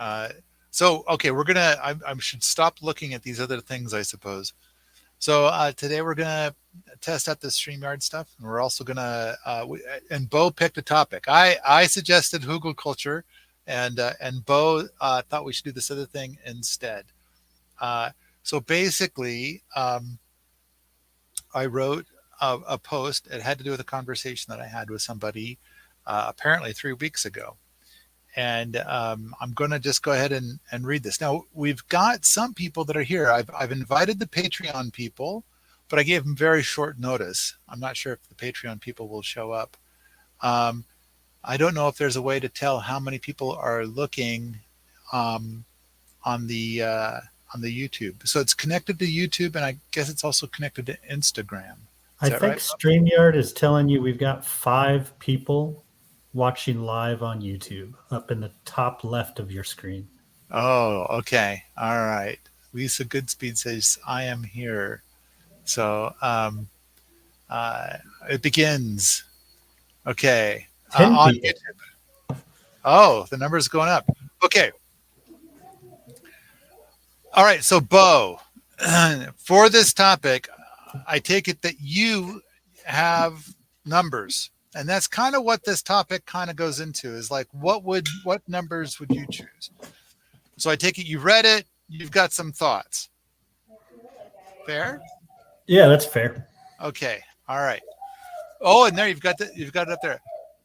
Uh, okay, I should stop looking at these other things, I suppose. So today we're gonna test out the StreamYard stuff, and we're also gonna and Bo picked a topic. I suggested Hugel culture, and Bo thought we should do this other thing instead. Uh, so basically, I wrote a post. It had to do with a conversation that I had with somebody apparently 3 weeks ago. And I'm going to just go ahead and read this. Now, we've got some people that are here. I've invited the Patreon people, but I gave them very short notice. I'm not sure if the Patreon people will show up. Um, I don't know if there's a way to tell how many people are looking um, on the uh, on the YouTube. So it's connected to YouTube, and I guess it's also connected to Instagram. Is I that think right? StreamYard is telling you we've got 5 people watching live on YouTube up in the top left of your screen. Oh, okay. All right. Lisa Goodspeed says, I am here. So uh, it begins. Okay. 10 On people. YouTube. Oh, the number's going up. Okay. All right. So, Bo, for this topic, I take it that you have numbers. And that's kind of what this topic kind of goes into is like, what numbers would you choose? So I take it you read it, you've got some thoughts. Fair? Yeah, that's fair. Okay. All right. Oh, and there you've got it up there.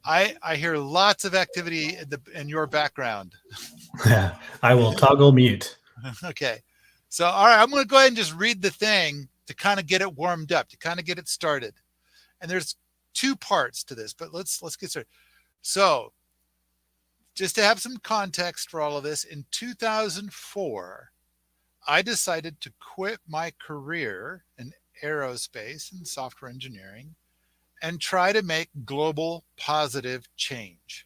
I hear lots of activity in your background. I will toggle mute. Okay. So all right, I'm going to go ahead and just read the thing to kind of get it warmed up, to kind of get it started. And there's two parts to this, but let's get started. So, just to have some context for all of this, in 2004, I decided to quit my career in aerospace and software engineering and try to make global positive change.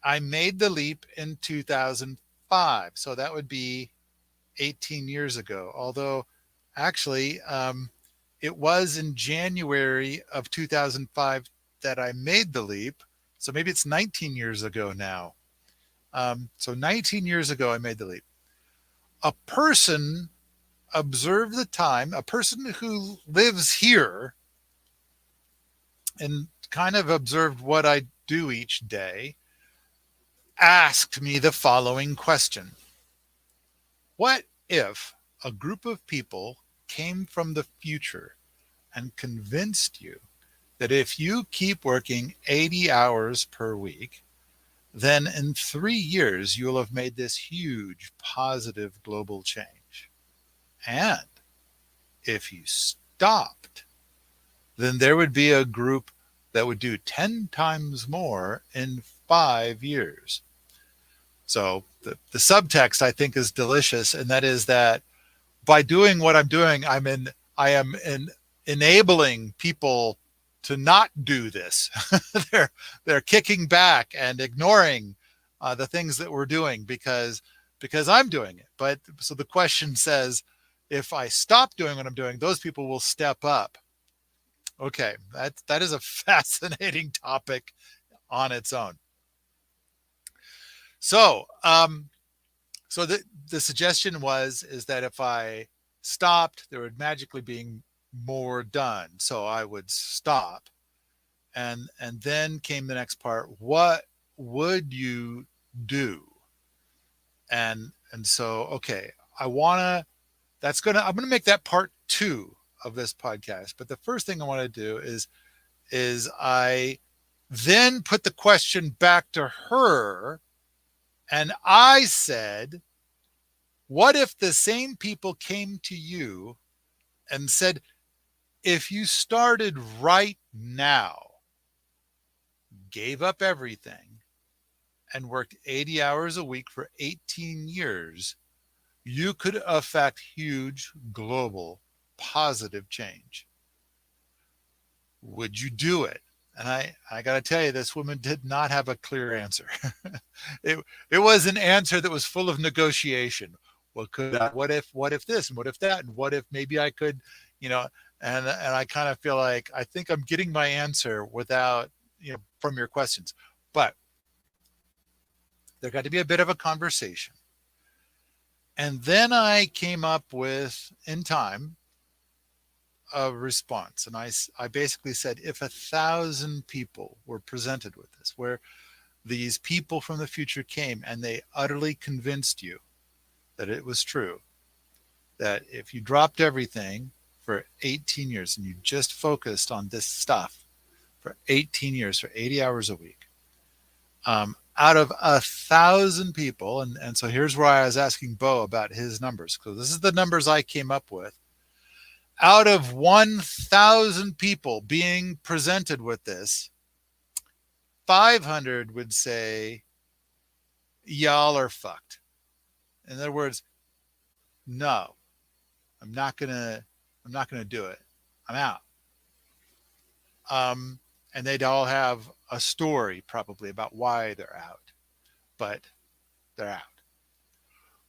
I made the leap in 2005. So that would be 18 years ago. Although, actually, it was in January of 2005 that I made the leap. So maybe it's 19 years ago now. So 19 years ago, I made the leap. A person observed the time, a person who lives here and kind of observed what I do each day, asked me the following question. What if a group of people came from the future and convinced you that if you keep working 80 hours per week, then in 3 years you'll have made this huge positive global change? And if you stopped, then there would be a group that would do 10 times more in 5 years. So the subtext I think is delicious, and that is that by doing what I'm doing, I am enabling people to not do this. they're kicking back and ignoring the things that we're doing because I'm doing it. But so the question says, if I stop doing what I'm doing, those people will step up. Okay, that is a fascinating topic on its own. So, so the suggestion is that if I stopped, there would magically be more done. So I would stop, and then came the next part. What would you do? And so okay, I wanna. I'm gonna make that part two of this podcast. But the first thing I want to do is I then put the question back to her, and I said, what if the same people came to you and said, if you started right now, gave up everything, and worked 80 hours a week for 18 years, you could affect huge global positive change? Would you do it? And I got to tell you, this woman did not have a clear answer. it, it was an answer that was full of negotiation. What could I, what if this and what if that? And what if maybe I could, you know, and I kind of feel like, I think I'm getting my answer without, from your questions. But There got to be a bit of a conversation. And then I came up with, in time, a response. And I basically said, if 1,000 people were presented with this, where these people from the future came and they utterly convinced you that it was true, that if you dropped everything for 18 years and you just focused on this stuff for 18 years, for 80 hours a week, out of 1,000 people, and so here's where I was asking Bo about his numbers, because this is the numbers I came up with. Out of 1,000 people being presented with this, 500 would say, y'all are fucked. In other words, no, I'm not gonna do it. I'm out. And they'd all have a story probably about why they're out, but they're out.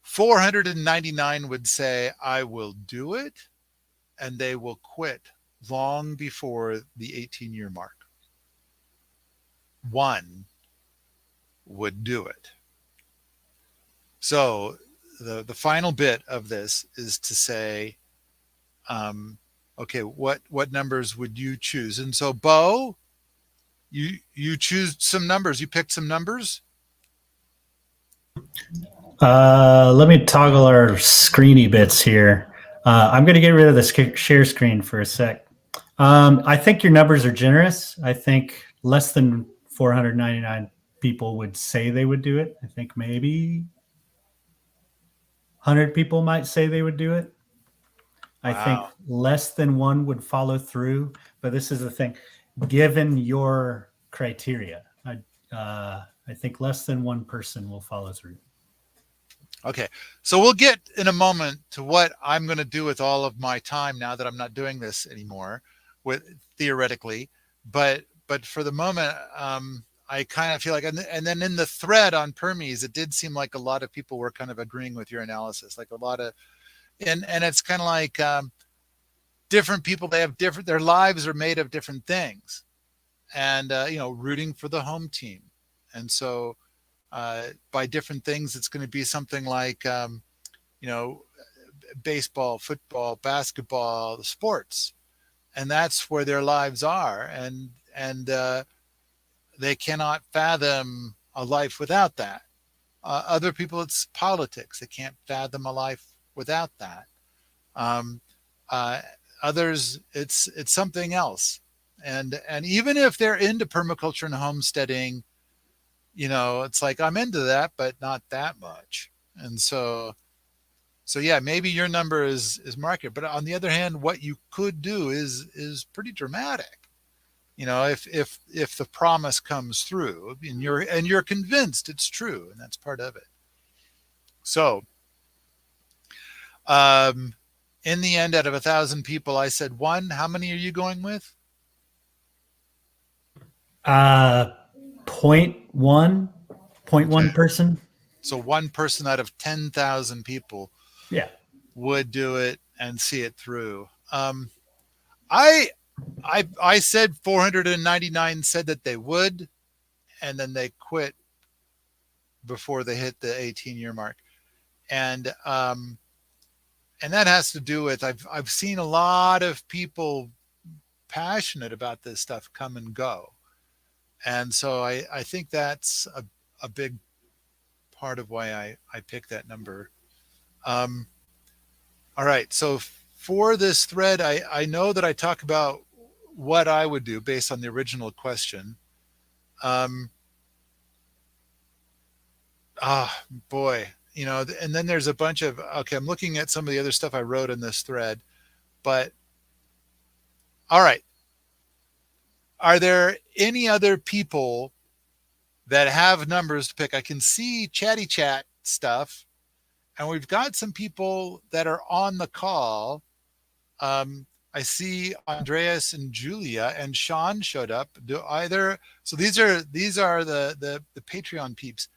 499 would say, I will do it, and they will quit long before the 18-year mark. One would do it. So the final bit of this is to say, okay, what numbers would you choose? And so, Bo, you choose some numbers. You picked some numbers. Let me toggle our screeny bits here. I'm going to get rid of the share screen for a sec. I think your numbers are generous. I think less than 499 people would say they would do it. I think maybe 100 people might say they would do it. I think less than one would follow through. But this is the thing. Given your criteria, I think less than one person will follow through. Okay, so we'll get in a moment to what I'm going to do with all of my time now that I'm not doing this anymore, with theoretically. But for the moment, I kind of feel like, and then in the thread on Permies, it did seem like a lot of people were kind of agreeing with your analysis, like a lot of, and it's kind of like different people. They have different. Their lives are made of different things, and rooting for the home team, and so. By different things, it's going to be something like, baseball, football, basketball, the sports, and that's where their lives are, and they cannot fathom a life without that. Other people, it's politics; they can't fathom a life without that. Um, Others, it's something else, and even if they're into permaculture and homesteading. It's like I'm into that, but not that much. And so yeah, maybe your number is market, but on the other hand, what you could do is pretty dramatic. If the promise comes through and you're convinced it's true, and that's part of it. So, in the end, out of 1,000 people, I said one. How many are you going with? 0.1 Okay. person. So one person out of 10,000 people would do it and see it through. I said 499 said that they would, and then they quit before they hit the 18-year mark. And that has to do with I've seen a lot of people passionate about this stuff come and go. And so I think that's a big part of why I picked that number. All right. So for this thread, I know that I talk about what I would do based on the original question. Boy, and then there's a bunch of, okay, I'm looking at some of the other stuff I wrote in this thread, but all right. Are there any other people that have numbers to pick? I can see chatty chat stuff, and we've got some people that are on the call. I see Andreas and Julia, and Sean showed up. So these are the Patreon peeps.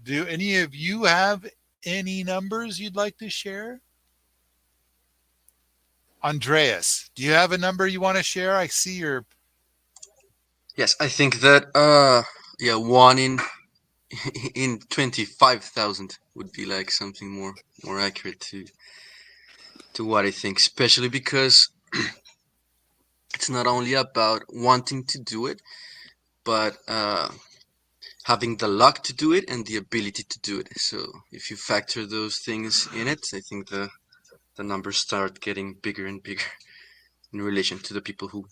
Do any of you have any numbers you'd like to share? Andreas, do you have a number you want to share? I see your. Yes, I think that one in in 25,000 would be like something more accurate to what I think, especially because it's not only about wanting to do it, but having the luck to do it and the ability to do it. So if you factor those things in it, I think the numbers start getting bigger and bigger in relation to the people who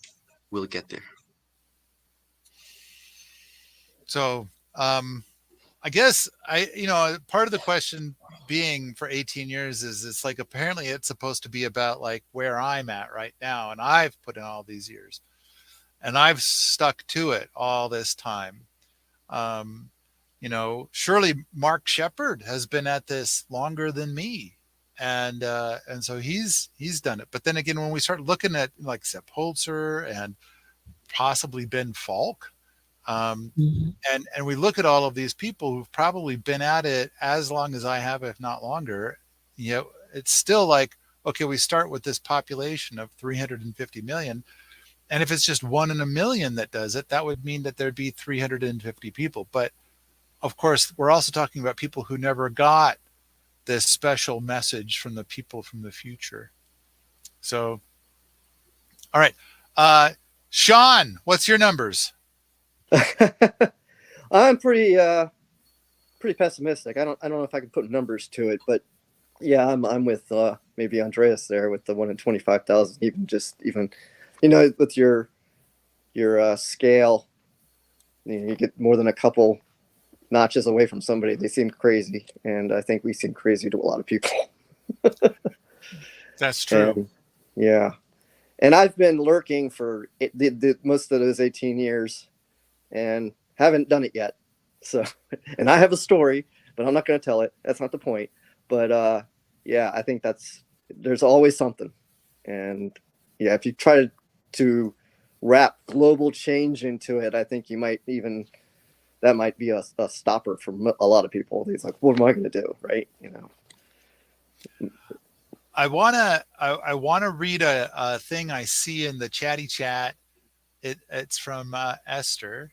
will get there. So I guess part of the question being for 18 years is it's like apparently it's supposed to be about like where I'm at right now, and I've put in all these years and I've stuck to it all this time. Um, surely Mark Shepard has been at this longer than me, and so he's done it. But then again, when we start looking at like Sepp Holzer and possibly Ben Falk, um, Mhm. and we look at all of these people who've probably been at it as long as I have, if not longer, it's still like, okay, we start with this population of 350 million. And if it's just one in a million that does it, that would mean that there'd be 350 people. But of course, we're also talking about people who never got this special message from the people from the future. So, all right. Uh, Sean, what's your numbers? I'm pretty pessimistic. I don't know if I can put numbers to it, but yeah, I'm with maybe Andreas there with the 1 in 25,000. Even with your scale, you get more than a couple notches away from somebody. They seem crazy, and I think we seem crazy to a lot of people. That's true. And, yeah, and I've been lurking for most of those 18 years, and haven't done it yet. So, and I have a story, but I'm not going to tell it. That's not the point. But yeah, I think there's always something, and yeah, if you try to wrap global change into it, I think that might be a stopper for a lot of people. It's like, what am I going to do, right? I wanna read a thing I see in the chatty chat. It's from Esther,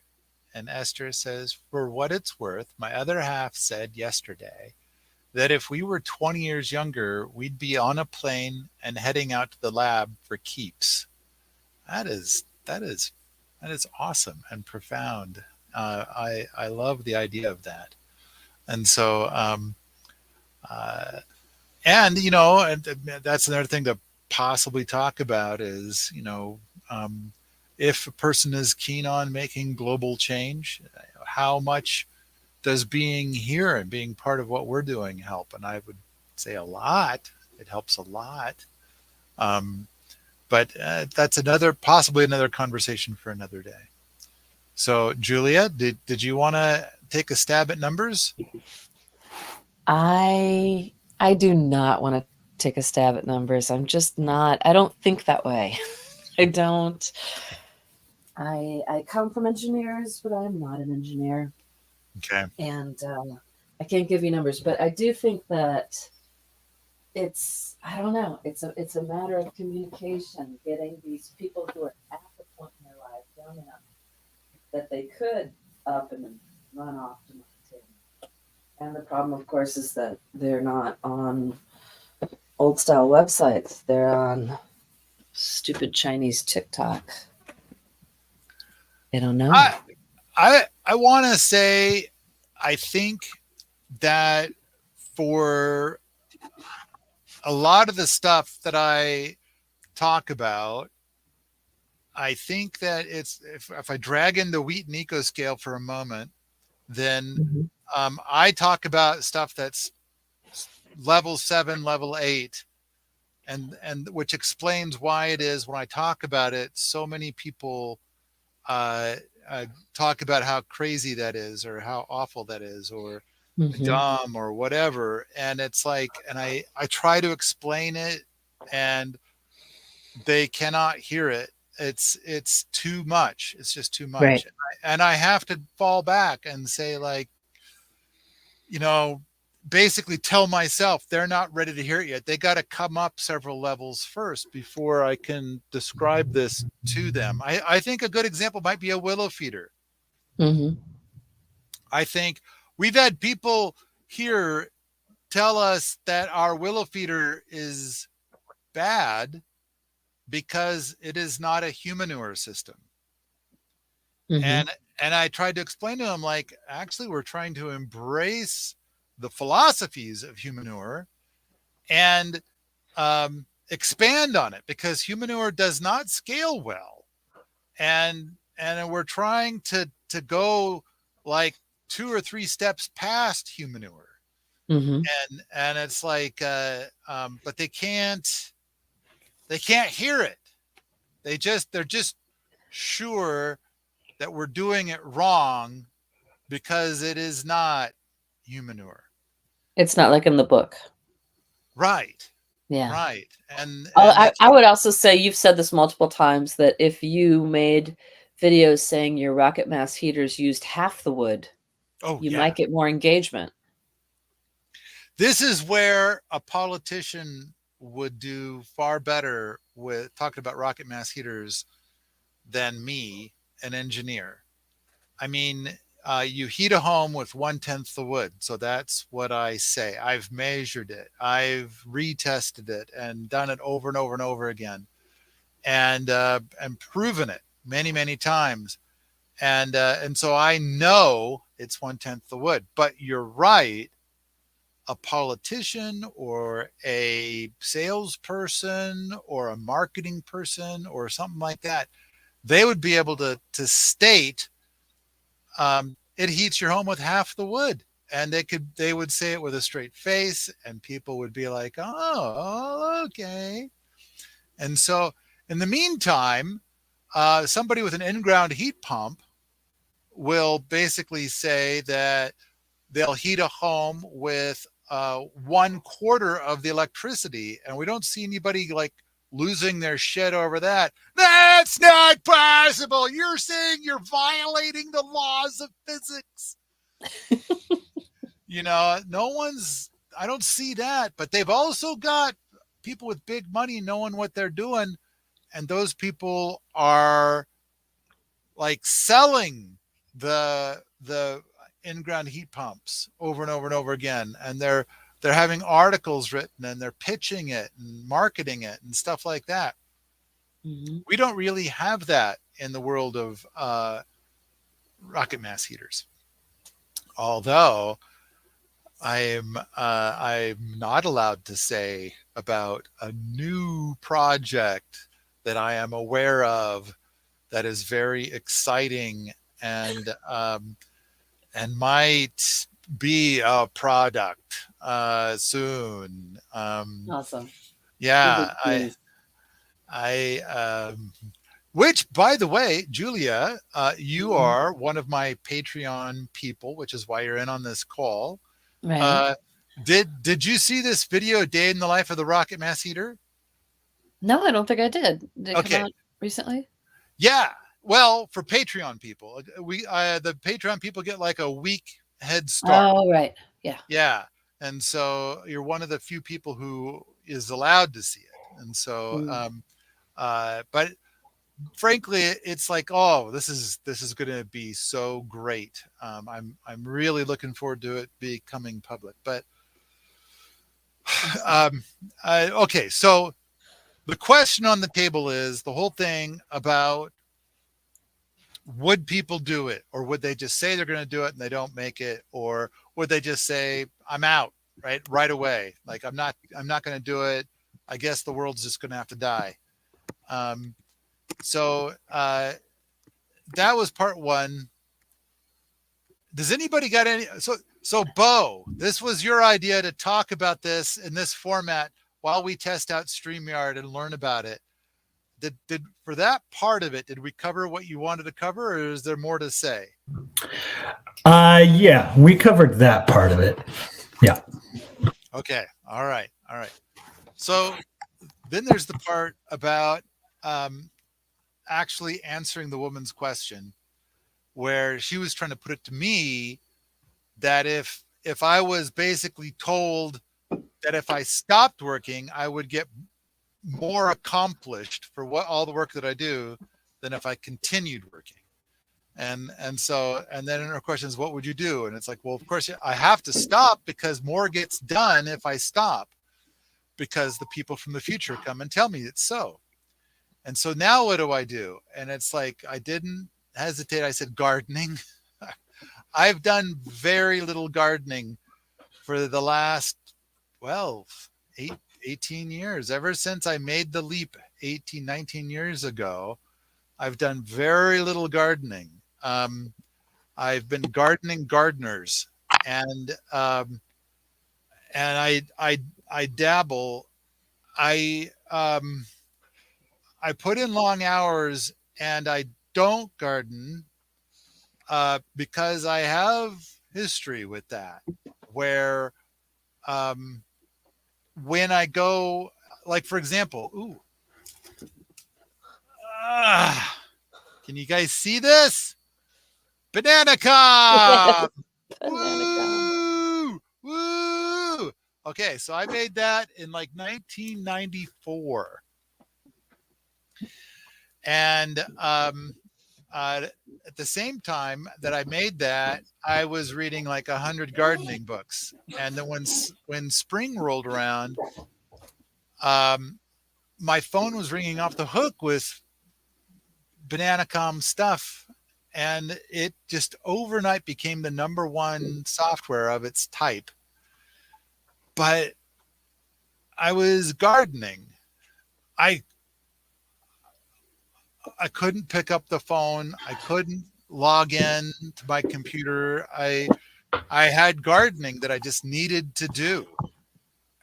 and Esther says, "For what it's worth, my other half said yesterday that if we were 20 years younger, we'd be on a plane and heading out to the lab for keeps." That is awesome and profound. I love the idea of that, and so uh, and that's another thing to possibly talk about is um, if a person is keen on making global change, how much does being here and being part of what we're doing help? And I would say a lot. It helps a lot. Um, but that's possibly another conversation for another day. So, Julia, did you want to take a stab at numbers? I do not want to take a stab at numbers. I'm just not. I don't think that way. I don't. I come from engineers, but I'm not an engineer, Okay. and I can't give you numbers. But I do think that I don't know. It's a matter of communication, getting these people who are at the point in their life young enough that they could up and run off to Montana. And the problem, of course, is that they're not on old style websites. They're on stupid Chinese TikTok. They don't know. I want to say I think that for a lot of the stuff that I talk about, I think that if I drag in the Wheaton eco scale for a moment, then Mhm. I talk about stuff that's level 7, level 8, and which explains why it is when I talk about it, so many people uh, talk about how crazy that is, or how awful that is, or Mhm. dumb, or whatever. And it's like, and I try to explain it, and they cannot hear it. It's too much. It's just too much, Right. and I have to fall back and say, like, you know, basically tell myself they're not ready to hear it yet. They got to come up several levels first before I can describe this to them. I think a good example might be a willow feeder. Mhm. I think We've had people here tell us that our willow feeder is bad because it is not a humanure system. Mhm. And I tried to explain to them, like, actually, we're trying to embrace the philosophies of humanure and expand on it, because humanure does not scale well, and we're trying to go like 2 or 3 steps past humanure, Mhm. and it's like, but they can't hear it. They're just sure that we're doing it wrong because it is not humanure. It's not like in the book. Right. Yeah. Right. And I, it's, I would also say you've said this multiple times that if you made videos saying your rocket mass heaters used half the wood, oh you yeah. might get more engagement. This is where a politician would do far better with talking about rocket mass heaters than me, an engineer. I mean, you heat a home with 1/10 the wood. So that's what I say. I've measured it. I've retested it and done it over and over and over again, and proven it many, many times. And so I know it's 1/10 the wood. But you're right. A politician or a salesperson or a marketing person or something like that, they would be able to state, it heats your home with half the wood, and they would say it with a straight face, and people would be like, oh, okay. And so in the meantime, somebody with an in-ground heat pump will basically say that they'll heat a home with 1/4 of the electricity, and we don't see anybody like losing their shit over that. That's not possible. You're saying you're violating the laws of physics. No one's, I don't see that, but they've also got people with big money knowing what they're doing, and those people are like selling the in-ground heat pumps over and over and over again, and they're having articles written, and they're pitching it and marketing it and stuff like that. Mm-hmm. We don't really have that in the world of rocket mass heaters, although I'm not allowed to say about a new project that I am aware of that is very exciting and might be a product soon. Awesome. Yeah, I which, by the way, Julia, you Mhm. are one of my Patreon people, which is why you're in on this call. Right. Uh, did you see this video, Day in the Life of the Rocket Mass Heater? No, I don't think I did. Did it come Okay, out recently? yeah. Well, for Patreon people, the Patreon people get like a week head start. Oh, right. Yeah. Yeah, and so you're one of the few people who is allowed to see it, and so Mm. but frankly, it's like, oh, this is going to be so great. I'm really looking forward to it becoming public. But Awesome. okay, so the question on the table is the whole thing about, would people do it, or would they just say they're going to do it and they don't make it, or would they just say, I'm out right away, like I'm not going to do it. I guess the world's just going to have to die. So that was part one. Does anybody got any? So Bo, this was your idea to talk about this in this format while we test out StreamYard and learn about it. Did for that part of it, did we cover what you wanted to cover, or is there more to say? Yeah, we covered that part of it. Yeah. Okay. All right. So then there's the part about actually answering the woman's question, where she was trying to put it to me that if I was basically told that if I stopped working, I would get more accomplished for all the work that I do than if I continued working. And then her question is, what would you do? And it's like, well, of course I have to stop because more gets done if I stop, because the people from the future come and tell me it's so. And so now what do I do? And it's like, I didn't hesitate. I said, gardening. I've done very little gardening for the last, well, 18 years. Ever since I made the leap 18, 19 years ago, I've done very little gardening. I've been gardening gardeners, and I dabble. I put in long hours, and I don't garden because I have history with that, where when I go, like for example, can you guys see this? Banana cob! Banana cob. Woo! Woo! Okay, so I made that in like 1994. And at the same time that I made that, I was reading like 100 gardening books. And then when spring rolled around, my phone was ringing off the hook with Bananacom stuff, and it just overnight became the number one software of its type. But I was gardening. I couldn't pick up the phone. I couldn't log in to my computer. I had gardening that I just needed to do.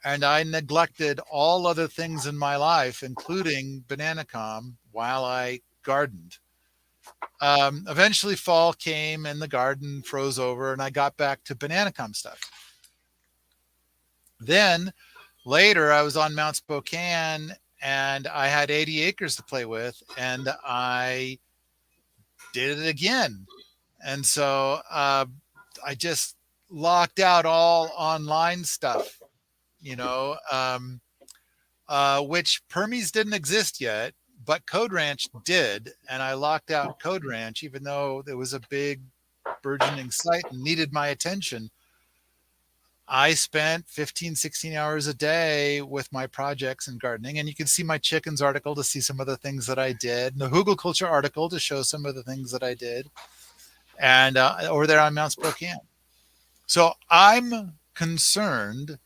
And I neglected all other things in my life, including Bananacom, while I gardened. Eventually fall came and the garden froze over, and I got back to Bananacom stuff. Then later I was on Mount Spokane, and I had 80 acres to play with, and I did it again. And so I just locked out all online stuff, which Permies didn't exist yet, but Code Ranch did. And I locked out Code Ranch, even though it was a big burgeoning site and needed my attention. I spent 15, 16 hours a day with my projects and gardening. And you can see my chickens article to see some of the things that I did, and the Hugel Culture article to show some of the things that I did, and over there on Mount Spokane. So I'm concerned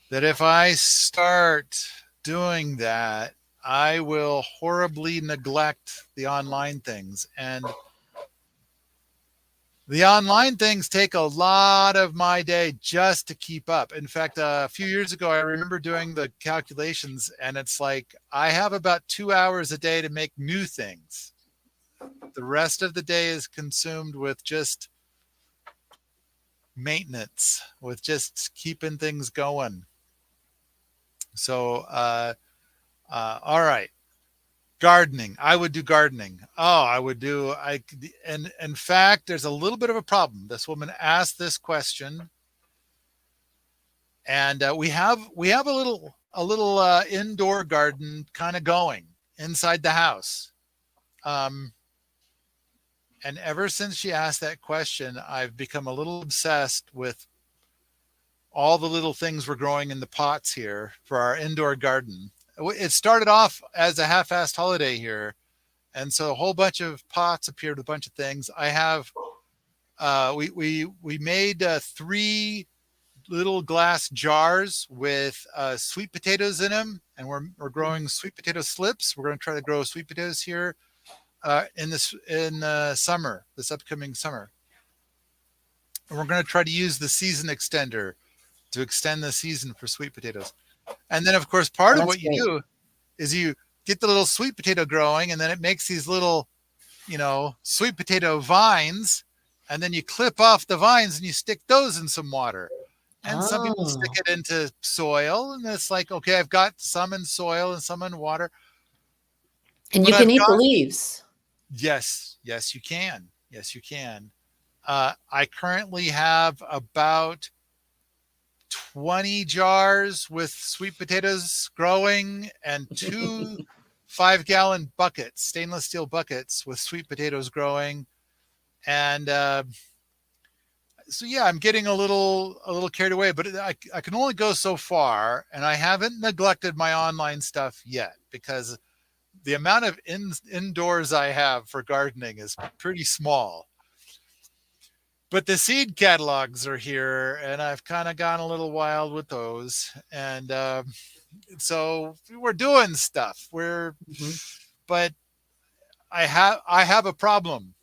that if I start doing that, I will horribly neglect the online things. And the online things take a lot of my day just to keep up. In fact, a few years ago, I remember doing the calculations, and it's like I have about 2 hours a day to make new things. The rest of the day is consumed with just maintenance, with just keeping things going. So, all right. Gardening. I would do gardening. And in fact, there's a little bit of a problem. This woman asked this question, and we have a little indoor garden kind of going inside the house. And ever since she asked that question, I've become a little obsessed with all the little things we're growing in the pots here for our indoor garden. It started off as a half-assed holiday here, and so a whole bunch of pots appeared with a bunch of things. I have we made 3 little glass jars with sweet potatoes in them, and we're growing sweet potato slips. We're going to try to grow sweet potatoes here in summer, this upcoming summer. And we're going to try to use the season extender to extend the season for sweet potatoes. And then, of course, part of what you do is you get the little sweet potato growing, and then it makes these little, sweet potato vines, and then you clip off the vines and you stick those in some water. And some people stick it into soil, and it's like, okay, I've got some in soil and some in water. And you can eat the leaves. Yes, you can. Yes, you can. I currently have about 20 jars with sweet potatoes growing, and 2 5-gallon buckets, stainless steel buckets with sweet potatoes growing. And so yeah, I'm getting a little carried away, but I can only go so far, and I haven't neglected my online stuff yet because the amount of indoors I have for gardening is pretty small. But the seed catalogs are here, and I've kind of gone a little wild with those. And so we're doing stuff. But I have a problem,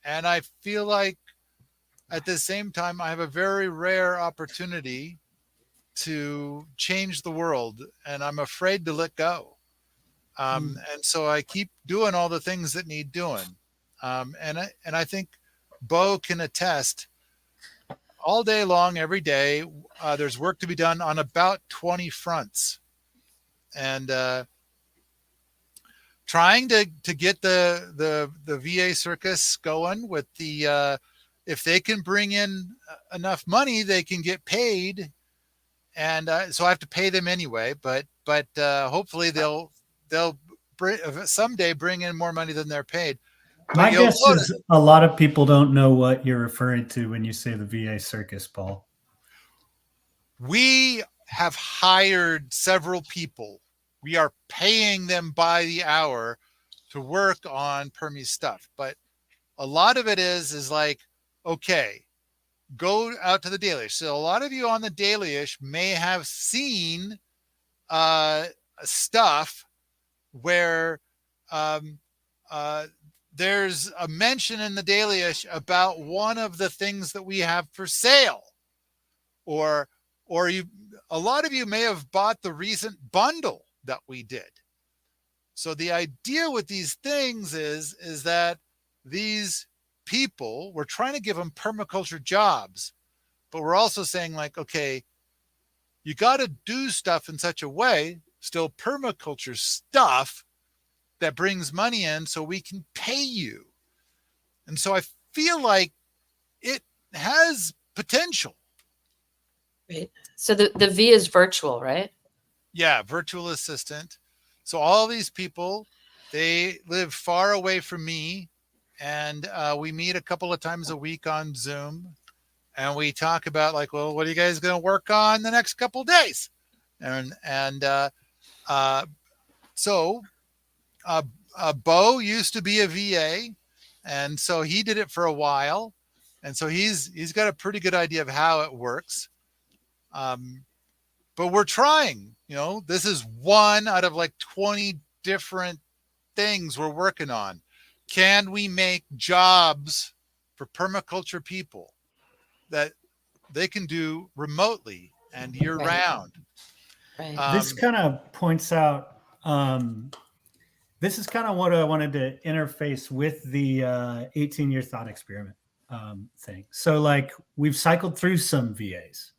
and I feel like at the same time I have a very rare opportunity to change the world, and I'm afraid to let go. And so I keep doing all the things that need doing. And I think Bo can attest all day long, every day, there's work to be done on about 20 fronts. And trying to get the VA circus going with the, if they can bring in enough money, they can get paid. And so I have to pay them anyway, but hopefully they'll someday bring in more money than they're paid. My guess is a lot of people don't know what you're referring to when you say the VA circus, Paul. We have hired several people. We are paying them by the hour to work on Permi's stuff. But a lot of it is like, okay, go out to the Dailyish. So a lot of you on the Dailyish may have seen stuff where there's a mention in the Dailyish about one of the things that we have for sale, or a lot of you may have bought the recent bundle that we did. So the idea with these things is that these people, we're trying to give them permaculture jobs, but we're also saying like, okay, you got to do stuff in such a way, still permaculture stuff, that brings money in so we can pay you. And so I feel like it has potential. Right. So the V is virtual, right? Yeah, virtual assistant. So all these people, they live far away from me, and we meet a couple of times a week on Zoom, and we talk about like, well, what are you guys going to work on the next couple of days? So Bo used to be a VA, and so he did it for a while, and so he's got a pretty good idea of how it works. But we're trying. This is one out of like 20 different things we're working on. Can we make jobs for permaculture people that they can do remotely and year round? Right. This kind of points out, this is kind of what I wanted to interface with the 18-year thought experiment thing. So like we've cycled through some VAs.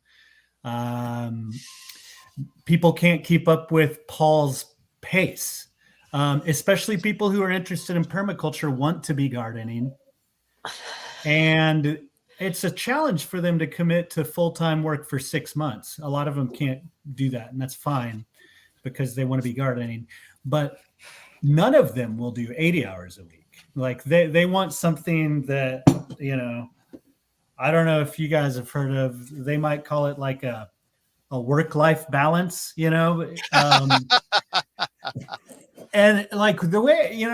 People can't keep up with Paul's pace, especially people who are interested in permaculture want to be gardening. And it's a challenge for them to commit to full-time work for 6 months. A lot of them can't do that, and that's fine because they want to be gardening. But none of them will do 80 hours a week. Like they want something that, I don't know if you guys have heard of, they might call it like a work-life balance, and like the way,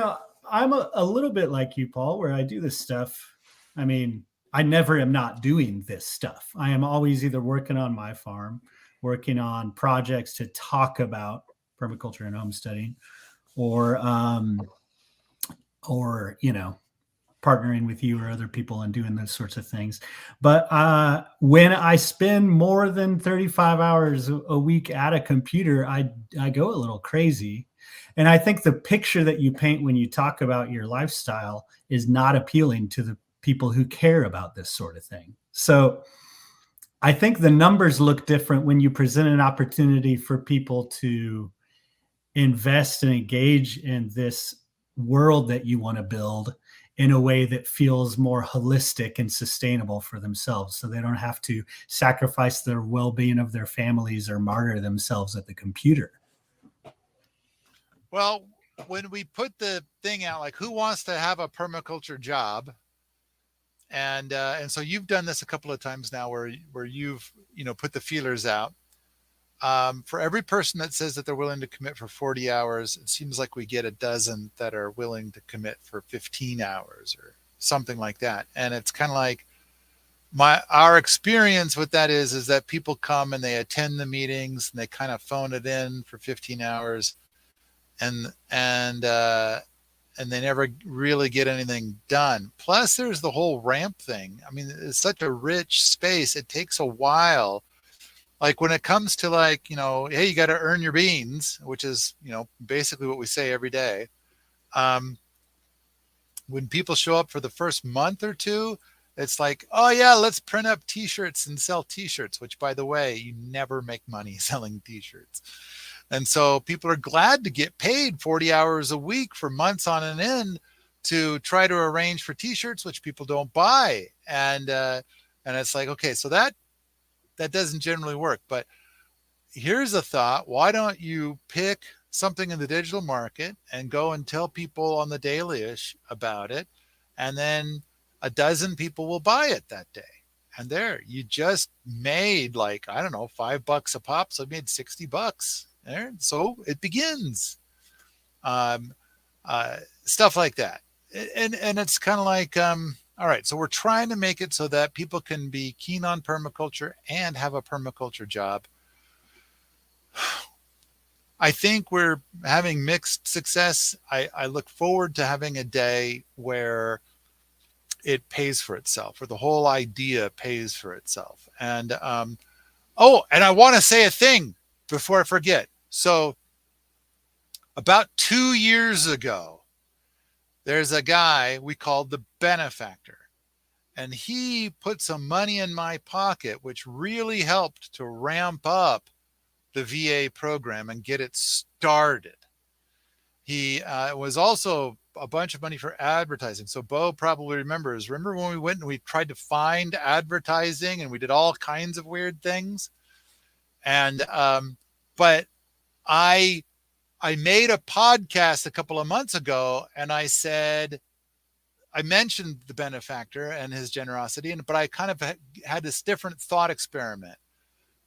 I'm a little bit like you, Paul, where I do this stuff. I mean, I never am not doing this stuff. I am always either working on my farm, working on projects to talk about permaculture and homesteading, or partnering with you or other people and doing those sorts of things. But when I spend more than 35 hours a week at a computer, I go a little crazy. And I think the picture that you paint when you talk about your lifestyle is not appealing to the people who care about this sort of thing. So I think the numbers look different when you present an opportunity for people to invest and engage in this world that you want to build in a way that feels more holistic and sustainable for themselves, so they don't have to sacrifice the well-being of their families or martyr themselves at the computer. Well, when we put the thing out, like who wants to have a permaculture job, and so you've done this a couple of times now, where you've put the feelers out. For every person that says that they're willing to commit for 40 hours, it seems like we get a dozen that are willing to commit for 15 hours or something like that. And it's kind of like our experience with that is that people come and they attend the meetings and they kind of phone it in for 15 hours, and and they never really get anything done. Plus, there's the whole ramp thing. I mean, it's such a rich space. It takes a while. Like when it comes to like, hey, you got to earn your beans, which is, basically what we say every day. Um, when people show up for the first month or two, it's like, oh yeah, let's print up t-shirts and sell t-shirts, which by the way, you never make money selling t-shirts. And so people are glad to get paid 40 hours a week for months on an end to try to arrange for t-shirts, which people don't buy. And it's like, okay, so that doesn't generally work. But here's a thought. Why don't you pick something in the digital market and go and tell people on the daily-ish about it, and then a dozen people will buy it that day. And there, you just made like, I don't know, $5 a pop. So you made $60 there. So it begins. Um, Stuff like that. And it's kind of like, all right, so we're trying to make it so that people can be keen on permaculture and have a permaculture job. I think we're having mixed success. I look forward to having a day where it pays for itself, or the whole idea pays for itself. And and I want to say a thing before I forget. So about 2 years ago, there's a guy we called the benefactor, and he put some money in my pocket, which really helped to ramp up the VA program and get it started. He was also a bunch of money for advertising. So Bo probably remembers. Remember when we went and we tried to find advertising and we did all kinds of weird things? And but I made a podcast a couple of months ago, and I mentioned the benefactor and his generosity, but I kind of had this different thought experiment,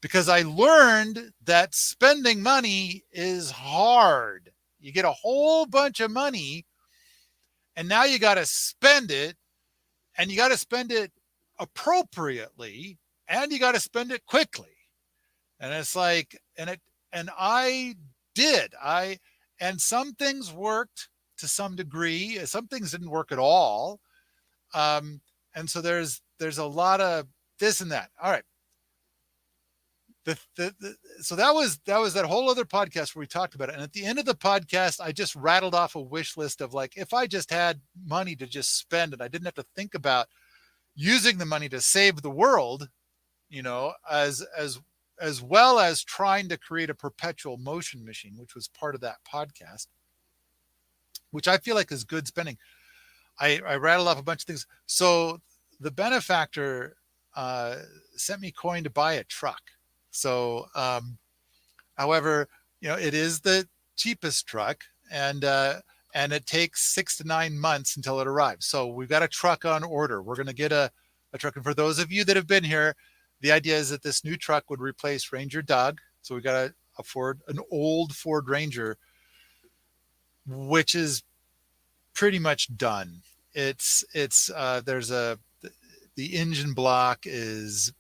because I learned that spending money is hard. You get a whole bunch of money, and now you got to spend it, and you got to spend it appropriately, and you got to spend it quickly. And it's like, and I did. And some things worked to some degree. Some things didn't work at all. And so there's a lot of this and that. All right. So that was that whole other podcast where we talked about it. And at the end of the podcast, I just rattled off a wish list of like, if I just had money to just spend and I didn't have to think about using the money to save the world, as well as trying to create a perpetual motion machine, which was part of that podcast, which I feel like is good spending. I rattled off a bunch of things. So the benefactor sent me coin to buy a truck. So, however, it is the cheapest truck, and it takes 6 to 9 months until it arrives. So we've got a truck on order. We're going to get a truck. And for those of you that have been here, the idea is that this new truck would replace Ranger Doug. So we got an old Ford Ranger, which is pretty much done. There's the engine block is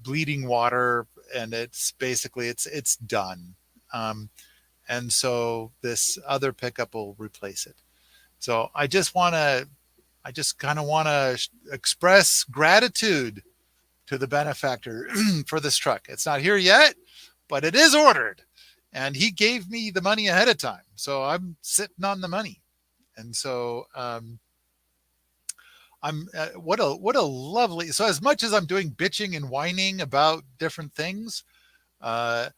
bleeding water, and it's basically it's done. And so this other pickup will replace it. So I just kind of want to express gratitude to the benefactor for this truck. It's not here yet, but it is ordered, and he gave me the money ahead of time. So I'm sitting on the money. And so what a lovely. So as much as I'm doing bitching and whining about different things, I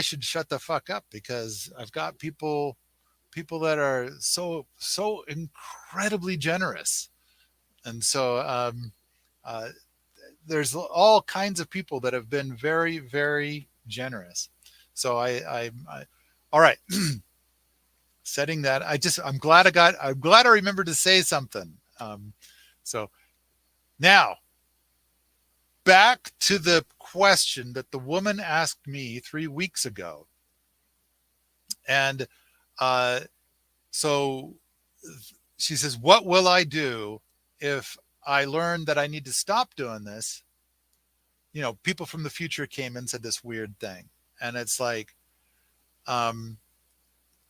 should shut the fuck up, because I've got people that are so incredibly generous. And so there's all kinds of people that have been very, very generous. So I all right. setting that. I'm glad I remembered to say something. So now back to the question that the woman asked me 3 weeks ago. And so she says, what will I do if I learn that I need to stop doing this? You know, people from the future came and said this weird thing. And it's like,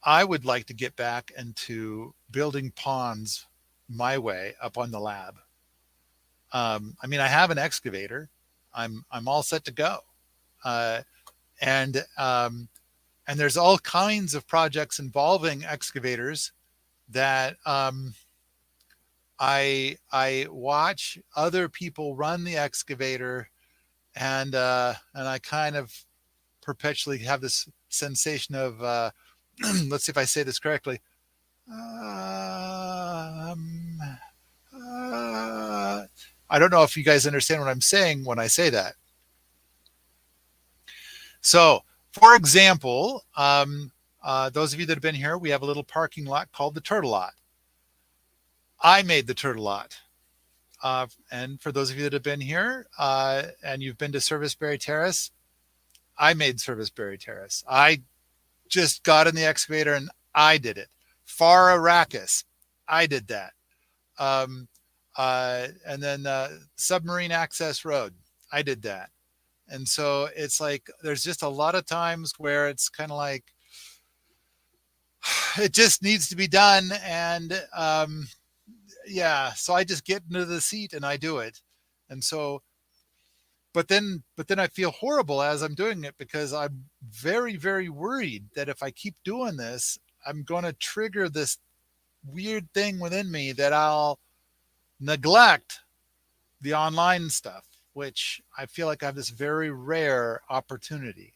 I would like to get back into building ponds my way up on the lab. I mean, I have an excavator. I'm all set to go. And there's all kinds of projects involving excavators that I watch other people run the excavator, and I kind of perpetually have this sensation of let's see if I say this correctly. I don't know if you guys understand what I'm saying when I say that. So, for example, those of you that have been here, we have a little parking lot called the Turtle Lot. I made the Turtle Lot. And for those of you that have been here and you've been to Serviceberry Terrace, I made Serviceberry Terrace. I just got in the excavator and I did it. Far Arrakis, I did that. And then Submarine Access Road, I did that. And so it's like there's just a lot of times where it's kind of like it just needs to be done. And yeah, so I just get into the seat and I do it. And so but then I feel horrible as I'm doing it because I'm very, very worried that if I keep doing this, I'm going to trigger this weird thing within me that I'll neglect the online stuff, which I feel like I have this very rare opportunity.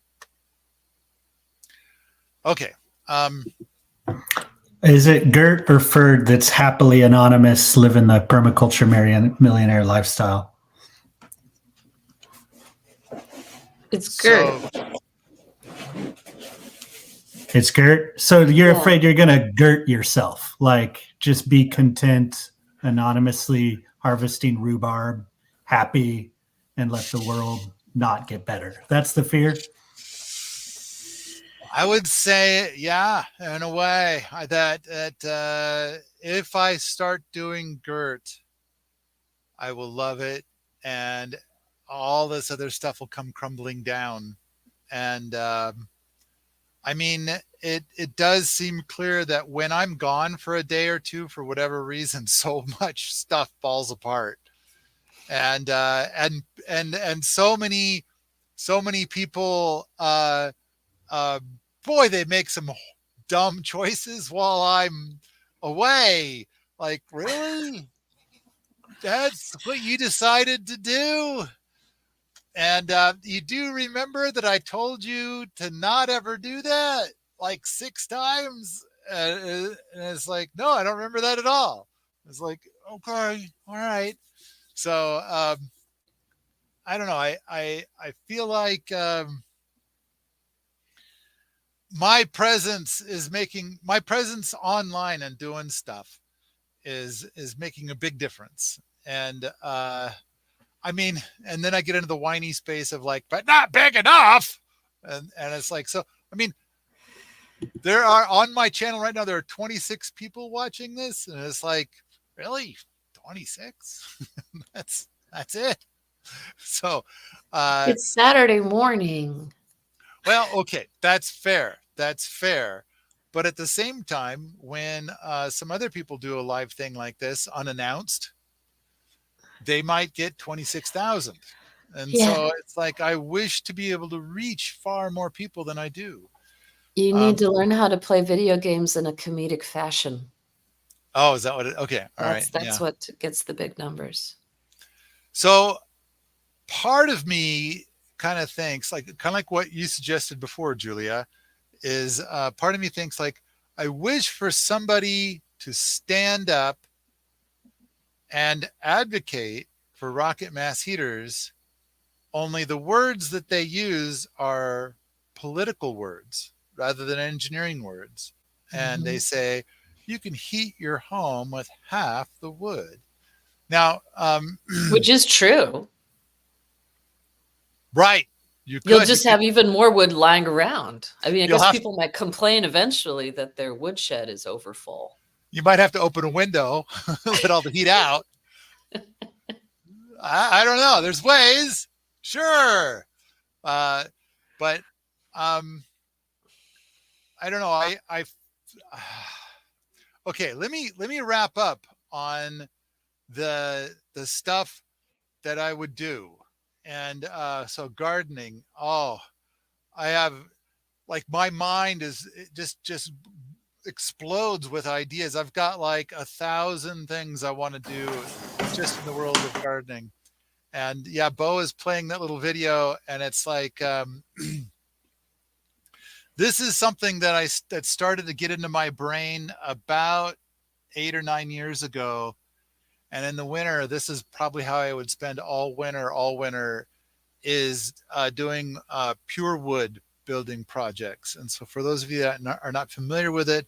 Okay. Is it Gert or Ferd that's happily anonymous, living the permaculture millionaire lifestyle? It's Gert. It's Gert. So you're Yeah. afraid you're going to Gert yourself, like just be content, anonymously harvesting rhubarb, happy, and let the world not get better. That's the fear. I would say, yeah, in a way that if I start doing Gert, I will love it. And all this other stuff will come crumbling down. And I mean, it does seem clear that when I'm gone for a day or two, for whatever reason, so much stuff falls apart. And so many people, boy, they make some dumb choices while I'm away. Like, really? That's what you decided to do? And you do remember that I told you to not ever do that like 6 times? And it's like, no, I don't remember that at all. It's like, okay, all right. So I don't know. I feel like my presence online and doing stuff is making a big difference. And I mean, and then I get into the whiny space of like, but not big enough. And it's like, so, I mean, there are on my channel right now, there are 26 people watching this. And it's like, really? 26? That's it. So, It's Saturday morning. well, okay. That's fair. But at the same time, when some other people do a live thing like this unannounced, they might get 26,000. And so it's like, I wish to be able to reach far more people than I do. You need to learn how to play video games in a comedic fashion. Oh, is that what okay. All right. That's what gets the big numbers. So part of me kind of thinks like what you suggested before, Julia, is part of me thinks like, I wish for somebody to stand up and advocate for rocket mass heaters, only the words that they use are political words rather than engineering words. and they Mhm. say you can heat your home with half the wood. Now, Which is true. right, you You'll could. You just could. have even more wood lying around. I mean, I You'll guess have. people might complain eventually that their woodshed is overfull. You might have to open a window, let all the heat out. I don't know. There's ways, sure, uh, but um, I don't know. Okay. Let me wrap up on the stuff that I would do, and so gardening. Oh, I have like my mind is just explodes with ideas. I've got like 1,000 things I want to do just in the world of gardening. And yeah, Bo is playing that little video, and it's like this is something that started to get into my brain about 8 or 9 years ago. And in the winter, this is probably how I would spend all winter. All winter is doing pure wood building projects. And so, for those of you that are not familiar with it,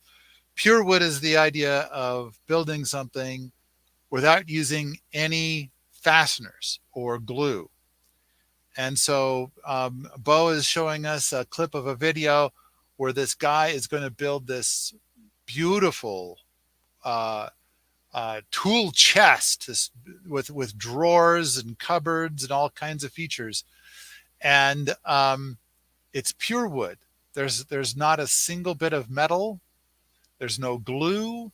pure wood is the idea of building something without using any fasteners or glue. And so Bo is showing us a clip of a video where this guy is going to build this beautiful uh, tool chest with drawers and cupboards and all kinds of features. And it's pure wood. There's not a single bit of metal. There's no glue.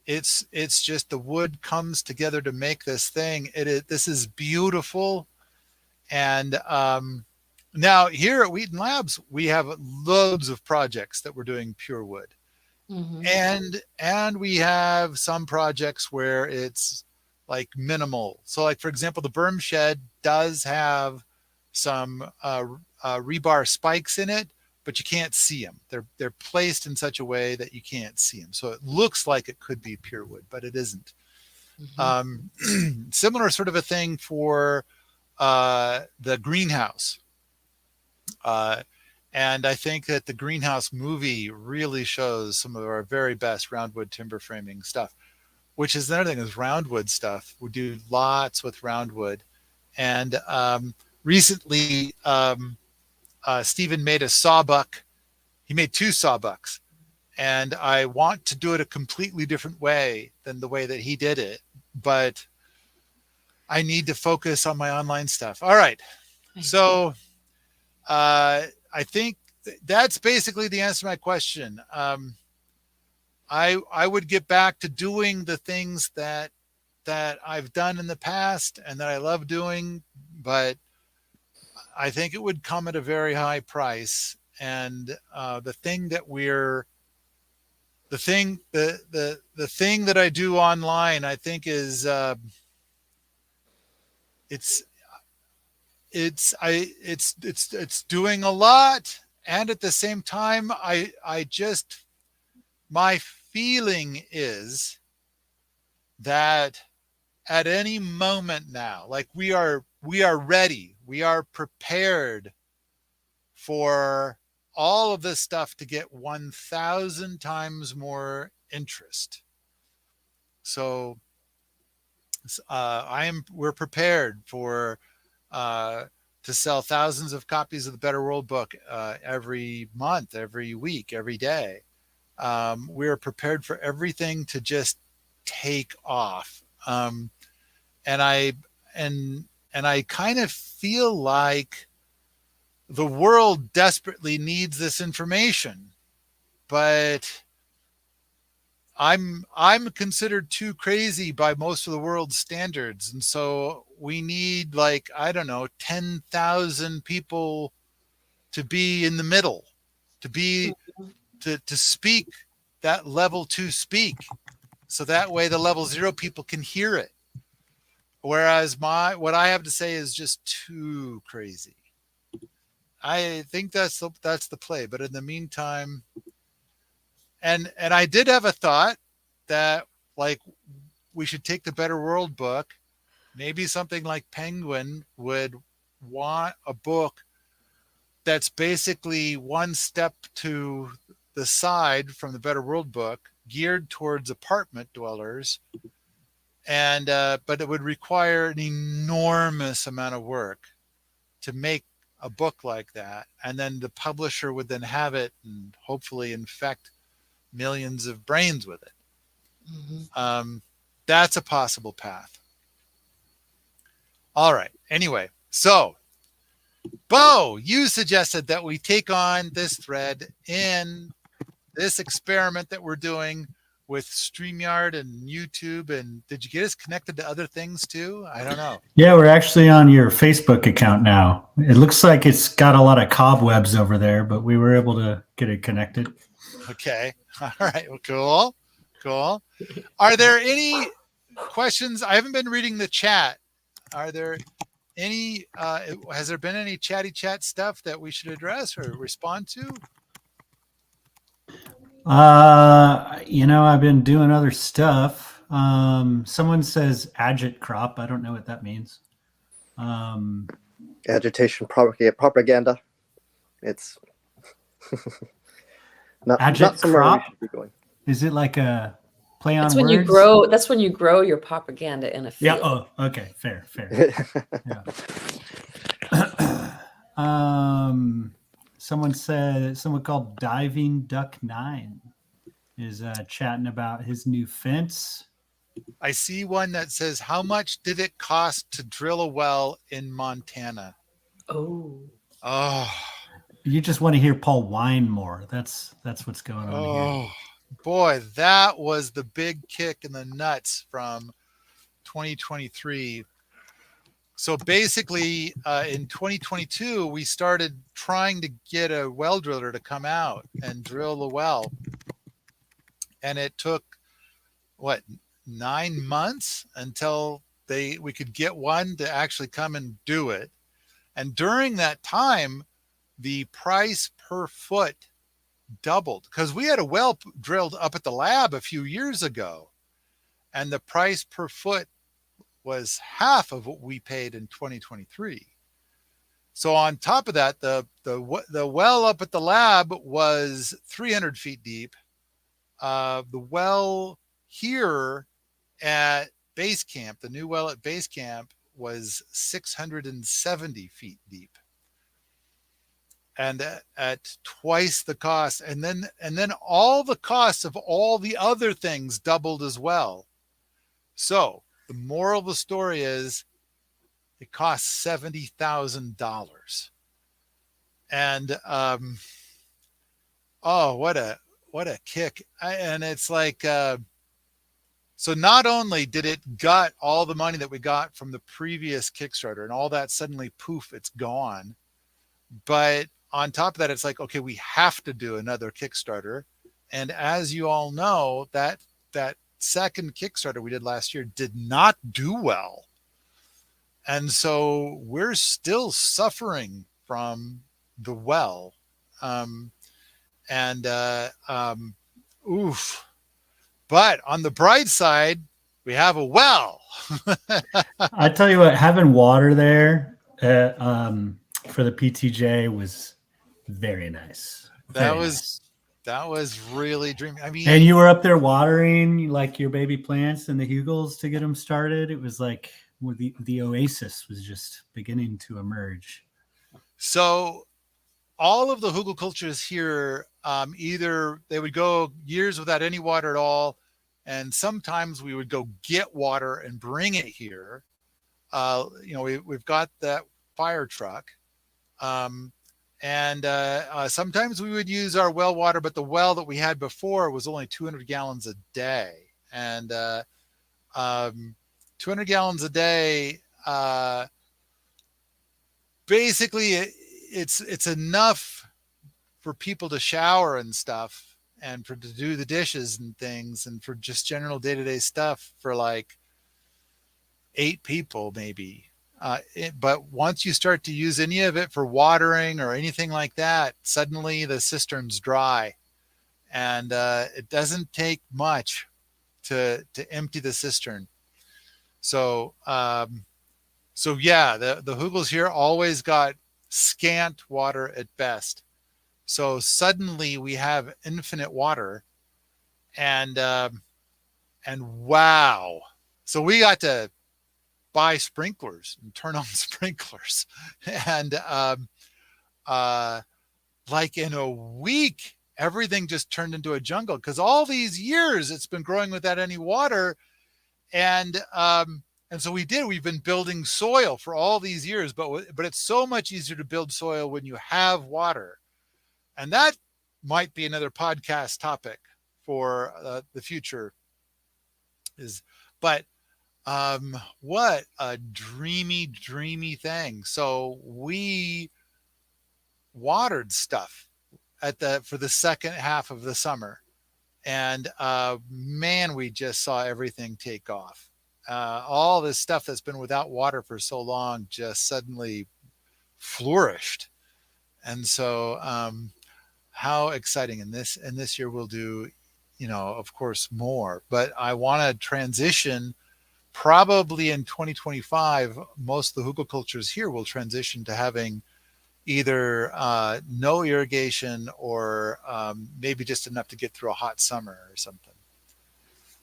It's just the wood comes together to make this thing. This is beautiful. And now here at Wheaton Labs, we have loads of projects that we're doing pure wood, Mhm. and we have some projects where it's like minimal. So, like for example, the berm shed does have some rebar spikes in it, but you can't see them. They're placed in such a way that you can't see them. So it looks like it could be pure wood, but it isn't. Mhm. Similar sort of a thing for the greenhouse. Uh, and I think that the greenhouse movie really shows some of our very best roundwood timber framing stuff, which is another thing is roundwood stuff. We do lots with roundwood. And recently, Stephen made a sawbuck. He made two sawbucks. And I want to do it a completely different way than the way that he did it. But I need to focus on my online stuff. All right. So I think that's basically the answer to my question. I would get back to doing the things that I've done in the past and that I love doing, but I think it would come at a very high price. And the thing that we're the thing that I do online, I think is it's it's doing a lot, and at the same time, I just my feeling is that at any moment now, like we are ready, we are prepared for all of this stuff to get 1,000 times more interest. So we're prepared for uh, to sell thousands of copies of the Better World book every month, every week, every day. We're prepared for everything to just take off. And I and and I kind of feel like the world desperately needs this information, but I'm considered too crazy by most of the world's standards, and so we need like I don't know 10,000 people to be in the middle, to be to speak that level 2 speak, so that way the level 0 people can hear it. Whereas my what I have to say is just too crazy. I think that's the play. But in the meantime, and I did have a thought that like we should take the Better World book. Maybe something like Penguin would want a book that's basically one step to the side from the Better World book geared towards apartment dwellers, and but it would require an enormous amount of work to make a book like that, and then the publisher would then have it and hopefully infect millions of brains with it. That's a possible path. All right. Anyway, so Bo, you suggested that we take on this thread in this experiment that we're doing with StreamYard and YouTube. And did you get us connected to other things too? I don't know. Yeah, we're actually on your Facebook account now. It looks like it's got a lot of cobwebs over there, but we were able to get it connected. Okay. All right. Well, cool. Cool. Are there any questions? I haven't been reading the chat. Are there any, has there been any chatty chat stuff that we should address or respond to? I've been doing other stuff. Someone says agit crop. I don't know what that means. Agitation propaganda. It's not somewhere crop? we should be going. Is it like a play on That's when words? you grow. That's when you grow your propaganda in a field. Yeah. Oh, okay. Fair. Yeah. Someone called Diving Duck 9 is chatting about his new fence. I see one that says, how much did it cost to drill a well in Montana? Oh. You just want to hear Paul whine more. That's what's going on here. Boy, that was the big kick in the nuts from 2023. So basically, in 2022, we started trying to get a well driller to come out and drill the well. And it took, 9 months until we could get one to actually come and do it. And during that time, the price per foot doubled because we had a well drilled up at the lab a few years ago, and the price per foot was half of what we paid in 2023. So on top of that, the well up at the lab was 300 feet deep. The well here at base camp, the new well at base camp, was 670 feet deep, and at twice the cost. And then all the costs of all the other things doubled as well. So the moral of the story is it costs $70,000. And what a kick. And it's like, so not only did it gut all the money that we got from the previous Kickstarter and all that suddenly poof, it's gone. But on top of that, it's like, okay, we have to do another Kickstarter. And as you all know, that second Kickstarter we did last year did not do well. And so we're still suffering from the well. Oof. But on the bright side, we have a well. I tell you what, having water there for the PTJ was very nice. That was really dreamy. I mean, and you were up there watering like your baby plants and the hugels to get them started. It was like the oasis was just beginning to emerge. So all of the hugel cultures here, either they would go years without any water at all, and sometimes we would go get water and bring it here. We've got that fire truck. Sometimes we would use our well water, but the well that we had before was only 200 gallons a day. And 200 gallons a day, basically it's enough for people to shower and stuff, and to do the dishes and things, and for just general day-to-day stuff for like 8 people maybe. But once you start to use any of it for watering or anything like that, suddenly the cistern's dry, and it doesn't take much to empty the cistern. So yeah, the hugels here always got scant water at best. So suddenly we have infinite water, and wow. So we got to buy sprinklers and turn on sprinklers. And uh, like in a week, everything just turned into a jungle because all these years it's been growing without any water. And so we've been building soil for all these years, but it's so much easier to build soil when you have water. And that might be another podcast topic for the future. Is but what a dreamy thing. So we watered stuff for the second half of the summer, and man, we just saw everything take off. All this stuff that's been without water for so long just suddenly flourished. And so how exciting. And this year we'll do, of course, more, but I want to transition. Probably in 2025, most of the hugelkulturs here will transition to having either no irrigation or maybe just enough to get through a hot summer or something.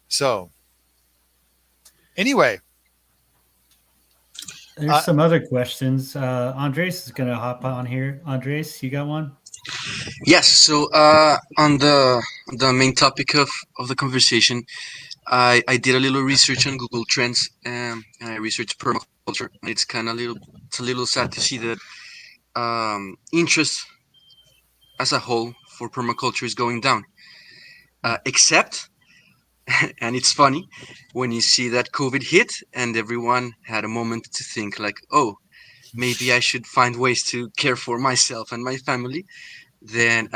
So anyway, There's some other questions. Andres is going to hop on here. Andres, you got one? Yes. So on the main topic of the conversation, I did a little research on Google Trends, and I researched permaculture. It's a little sad to see that interest as a whole for permaculture is going down. Except, and it's funny when you see that COVID hit and everyone had a moment to think like, oh, maybe I should find ways to care for myself and my family. Then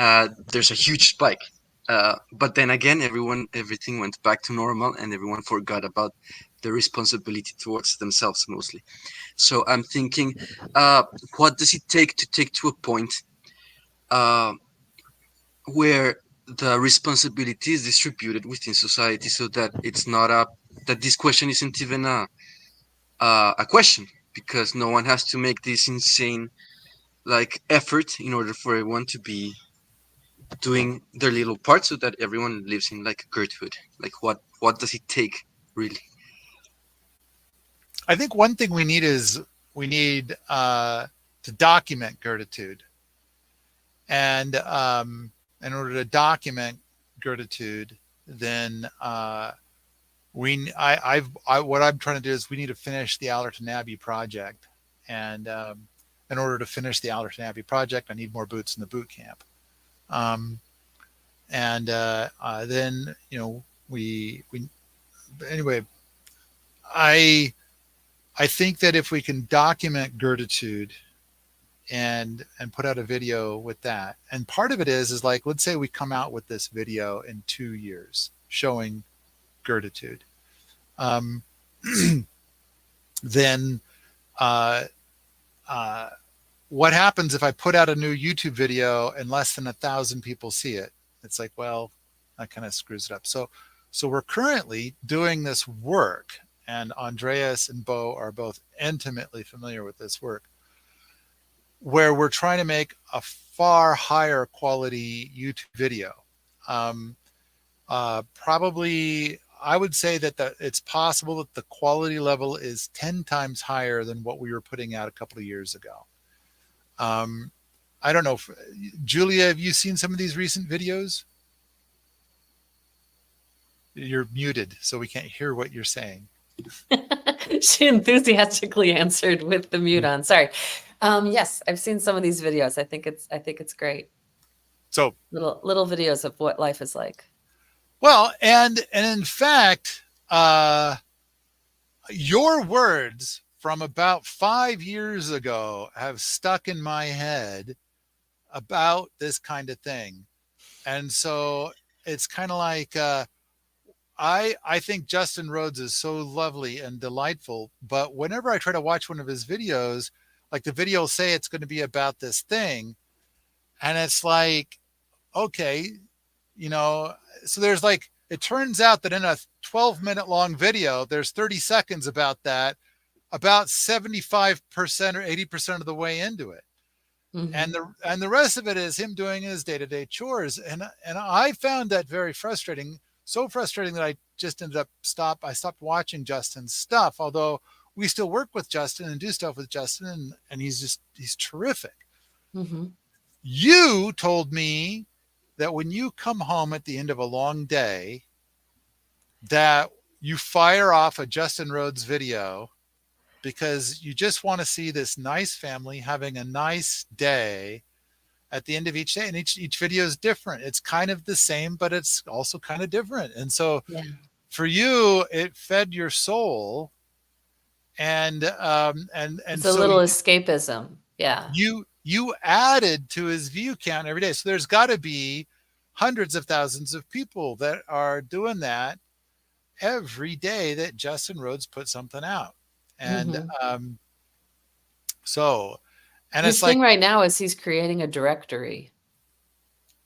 there's a huge spike. But then again, everything went back to normal, and everyone forgot about the responsibility towards themselves mostly. So I'm thinking, what does it take to a point uh, where the responsibility is distributed within society, so that it's not that this question isn't even a question, because no one has to make this insane like effort in order for everyone to be doing their little part, so that everyone lives in like Gerthood. Like what does it take really? I think one thing we need is to document gratitude. And in order to document gratitude, then what I'm trying to do is we need to finish the Allerton Abbey project. And in order to finish the Allerton Abbey project, I need more boots in the boot camp. And then, we anyway, I think that if we can document gratitude and put out a video with that, and part of it is like, let's say we come out with this video in 2 years showing gratitude, then what happens if I put out a new YouTube video and less than 1,000 people see it? It's like, well, that kind of screws it up. So we're currently doing this work, and Andreas and Bo are both intimately familiar with this work, where we're trying to make a far higher quality YouTube video. Probably, I would say that it's possible that the quality level is 10 times higher than what we were putting out a couple of years ago. I don't know. Julia, have you seen some of these recent videos? You're muted, so we can't hear what you're saying. She enthusiastically answered with the mute on. Sorry. Yes, I've seen some of these videos. I think it's great. So little videos of what life is like. Well, and in fact, your words from about 5 years ago have stuck in my head about this kind of thing. And so it's kind of like, I think Justin Rhodes is so lovely and delightful, but whenever I try to watch one of his videos, like the video will say it's going to be about this thing, and it's like, okay, so there's like, it turns out that in a 12-minute long video, there's 30 seconds about that, about 75% or 80% of the way into it. and the rest of it is him doing his day-to-day chores. And I found that very frustrating, so frustrating that I just ended up I stopped watching Justin's stuff, although we still work with Justin and do stuff with Justin, and he's terrific. Mm-hmm. You told me that when you come home at the end of a long day, that you fire off a Justin Rhodes video because you just want to see this nice family having a nice day at the end of each day. And each video is different. It's kind of the same, but it's also kind of different. And so for you, it fed your soul. And it's so a little escapism. Yeah. You added to his view count every day. So there's got to be hundreds of thousands of people that are doing that every day that Justin Rhodes put something out. And so, and his it's like thing right now is he's creating a directory.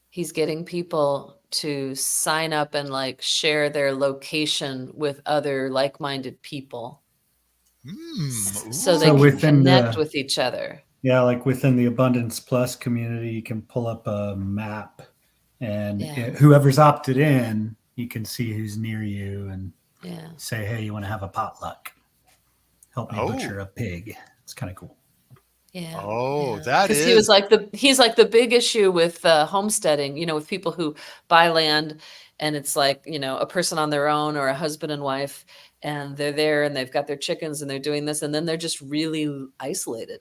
He's getting people to sign up and like share their location with other like-minded people, so they can connect with each other. Yeah, like within the Abundance Plus community, you can pull up a map, and whoever's opted in, you can see who's near you and say, "Hey, you want to have a potluck? Help me butcher a pig." It's kind of cool. Yeah. Oh, that is. Because he's like the big issue with homesteading, you know, with people who buy land and it's like, you know, a person on their own or a husband and wife, and they're there and they've got their chickens and they're doing this, and then they're just really isolated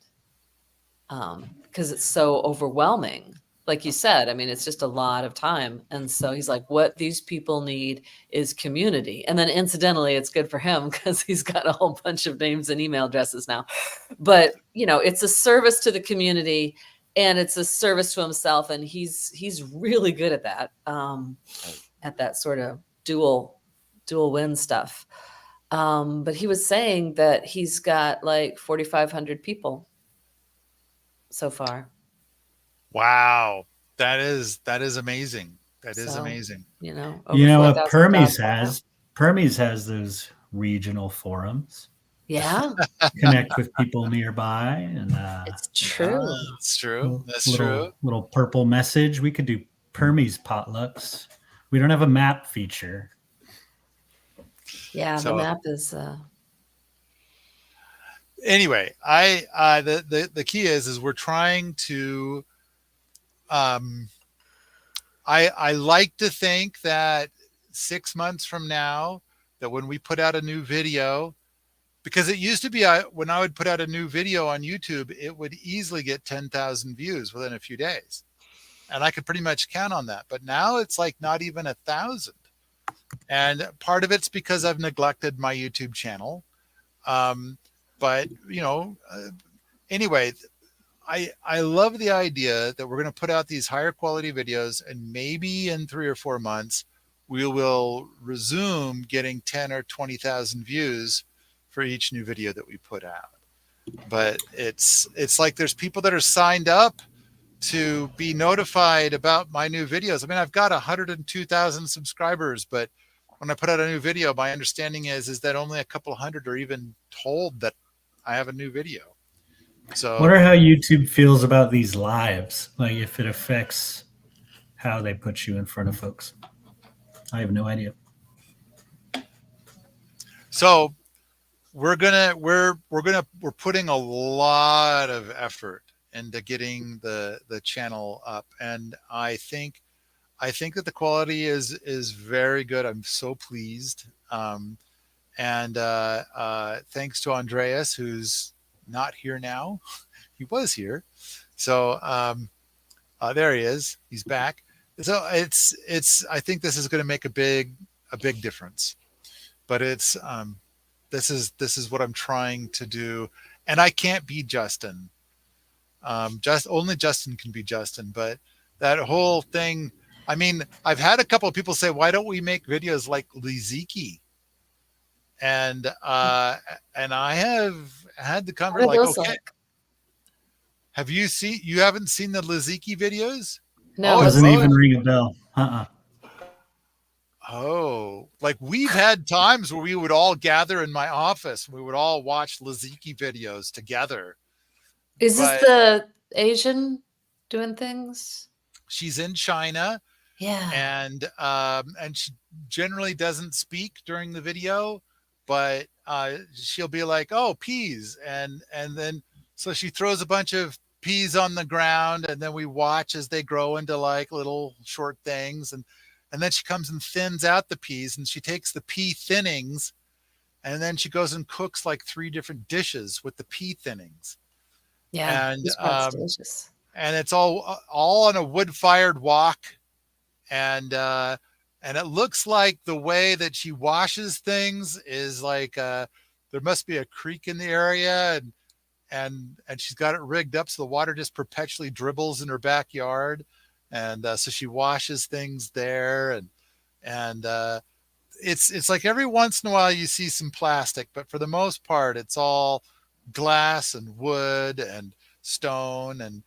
because it's so overwhelming. Like you said, I mean, it's just a lot of time. And so he's like, what these people need is community. And then incidentally, it's good for him because he's got a whole bunch of names and email addresses now. But, you know, it's a service to the community and it's a service to himself. And he's really good at that sort of dual win stuff. But he was saying that he's got like 4,500 people so far. Wow, that is amazing. That is amazing. You know what Permies has? Permies has those regional forums. Yeah, connect with people nearby, and it's true. It's true. That's true. Little purple message. We could do Permies potlucks. We don't have a map feature. Yeah, the map is. Anyway, the key is we're trying to. I like to think that 6 months from now, that when we put out a new video, because it used to be when I would put out a new video on YouTube, it would easily get 10,000 views within a few days, and I could pretty much count on that. But now it's like not even 1,000, and part of it's because I've neglected my YouTube channel. But you know, anyway, I love the idea that we're going to put out these higher quality videos, and maybe in 3 or 4 months, we will resume getting 10 or 20,000 views for each new video that we put out. But it's like there's people that are signed up to be notified about my new videos. I mean, I've got 102,000 subscribers, but when I put out a new video, my understanding is that only a couple hundred are even told that I have a new video. So I wonder how YouTube feels about these lives, like if it affects how they put you in front of folks. I have no idea. So we're putting a lot of effort into getting the channel up, and I think that the quality is very good. I'm so pleased. And thanks to Andreas, who's not here now. He was here. So there he is. He's back. So it's I think this is going to make a big difference. But it's this is what I'm trying to do. And I can't be Justin. Only Justin can be Justin. But that whole thing, I mean, I've had a couple of people say, why don't we make videos like Liziki? And I have had the conversation like, okay, you haven't seen the Liziki videos? No, it doesn't even ring a bell. Oh, like we've had times where we would all gather in my office. We would all watch Liziki videos together. Is this Asian doing things. She's in China, Yeah. and she generally doesn't speak during the video, but she'll be like, "Oh, peas," and then so she throws a bunch of peas on the ground, and then we watch as they grow into like little short things, and then she comes and thins out the peas, and she takes the pea thinnings, and then she goes and cooks like three different dishes with the pea thinnings, Yeah. and These parts delicious. and it's all on a wood fired wok, and it looks like the way that she washes things is like there must be a creek in the area, and she's got it rigged up so the water just perpetually dribbles in her backyard, and so she washes things there, and it's like every once in a while you see some plastic, but for the most part it's all glass and wood and stone and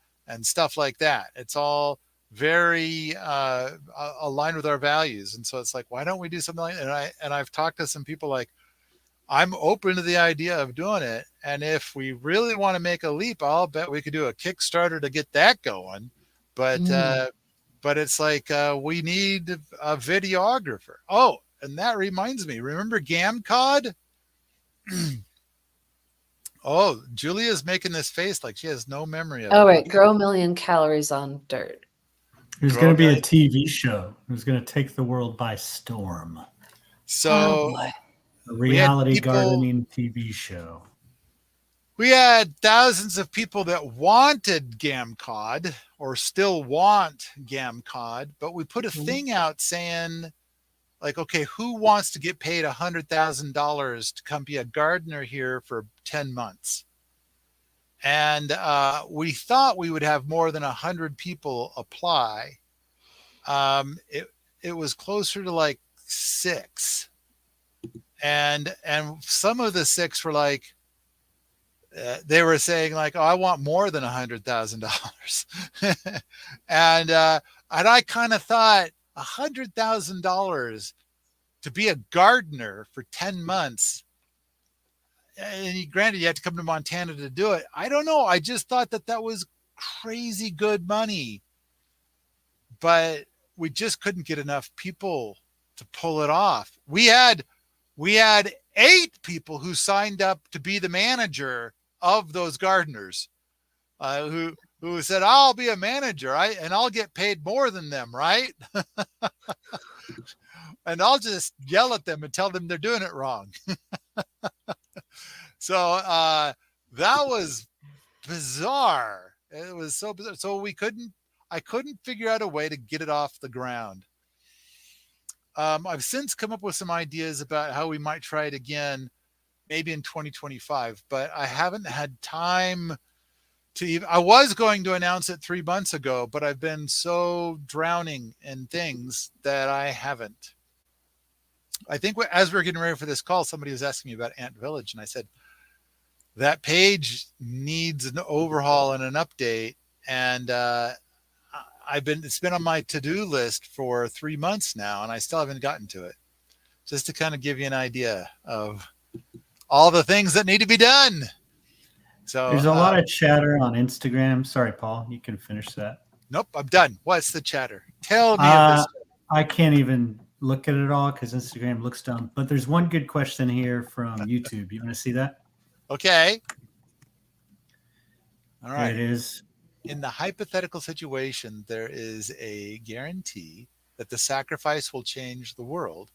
stuff like that. It's all very aligned with our values, and so it's like, why don't we do something like that? I've talked to some people like, I'm open to the idea of doing it, and if we really want to make a leap, I'll bet we could do a Kickstarter to get that going. But but it's like we need a videographer. Oh, and that reminds me, remember GamCod? Oh, Julia's making this face like she has no memory of Oh, it. right. Grow a million calories on dirt. There's going to be a TV show. It's going to take the world by storm. So boy. A reality people- gardening TV show. we had thousands of people that wanted GamCod or still want GamCod, but we put a thing out saying, like, okay, who wants to get paid $100,000 to come be a gardener here for 10 months? And we thought we would have more than 100 people apply. It was closer to like 6. And some of the 6 were like, they were saying like, oh, I want more than $100,000. and I kind of thought $100,000 to be a gardener for 10 months. And granted, you have to come to Montana to do it. I don't know. I just thought that was crazy good money, but we just couldn't get enough people to pull it off. We had 8 people who signed up to be the manager of those gardeners, who said, I'll be a manager, and I'll get paid more than them, right? And I'll just yell at them and tell them they're doing it wrong. So that was bizarre. It was so bizarre. So I couldn't figure out a way to get it off the ground. I've since come up with some ideas about how we might try it again, maybe in 2025, but I haven't had time to even, I was going to announce it 3 months ago, but I've been so drowning in things that I haven't. I think as we were getting ready for this call, somebody was asking me about Ant Village, and I said, that page needs an overhaul and an update. And it's been on my to-do list for 3 months now, and I still haven't gotten to it. Just to kind of give you an idea of all the things that need to be done. So there's a lot of chatter on Instagram. Sorry, Paul, you can finish that. Nope, I'm done. What's the chatter? Tell me of this. I can't even look at it all because Instagram looks dumb. But there's one good question here from YouTube. You want to see that? Okay. All right. There it is. In the hypothetical situation, there is a guarantee that the sacrifice will change the world.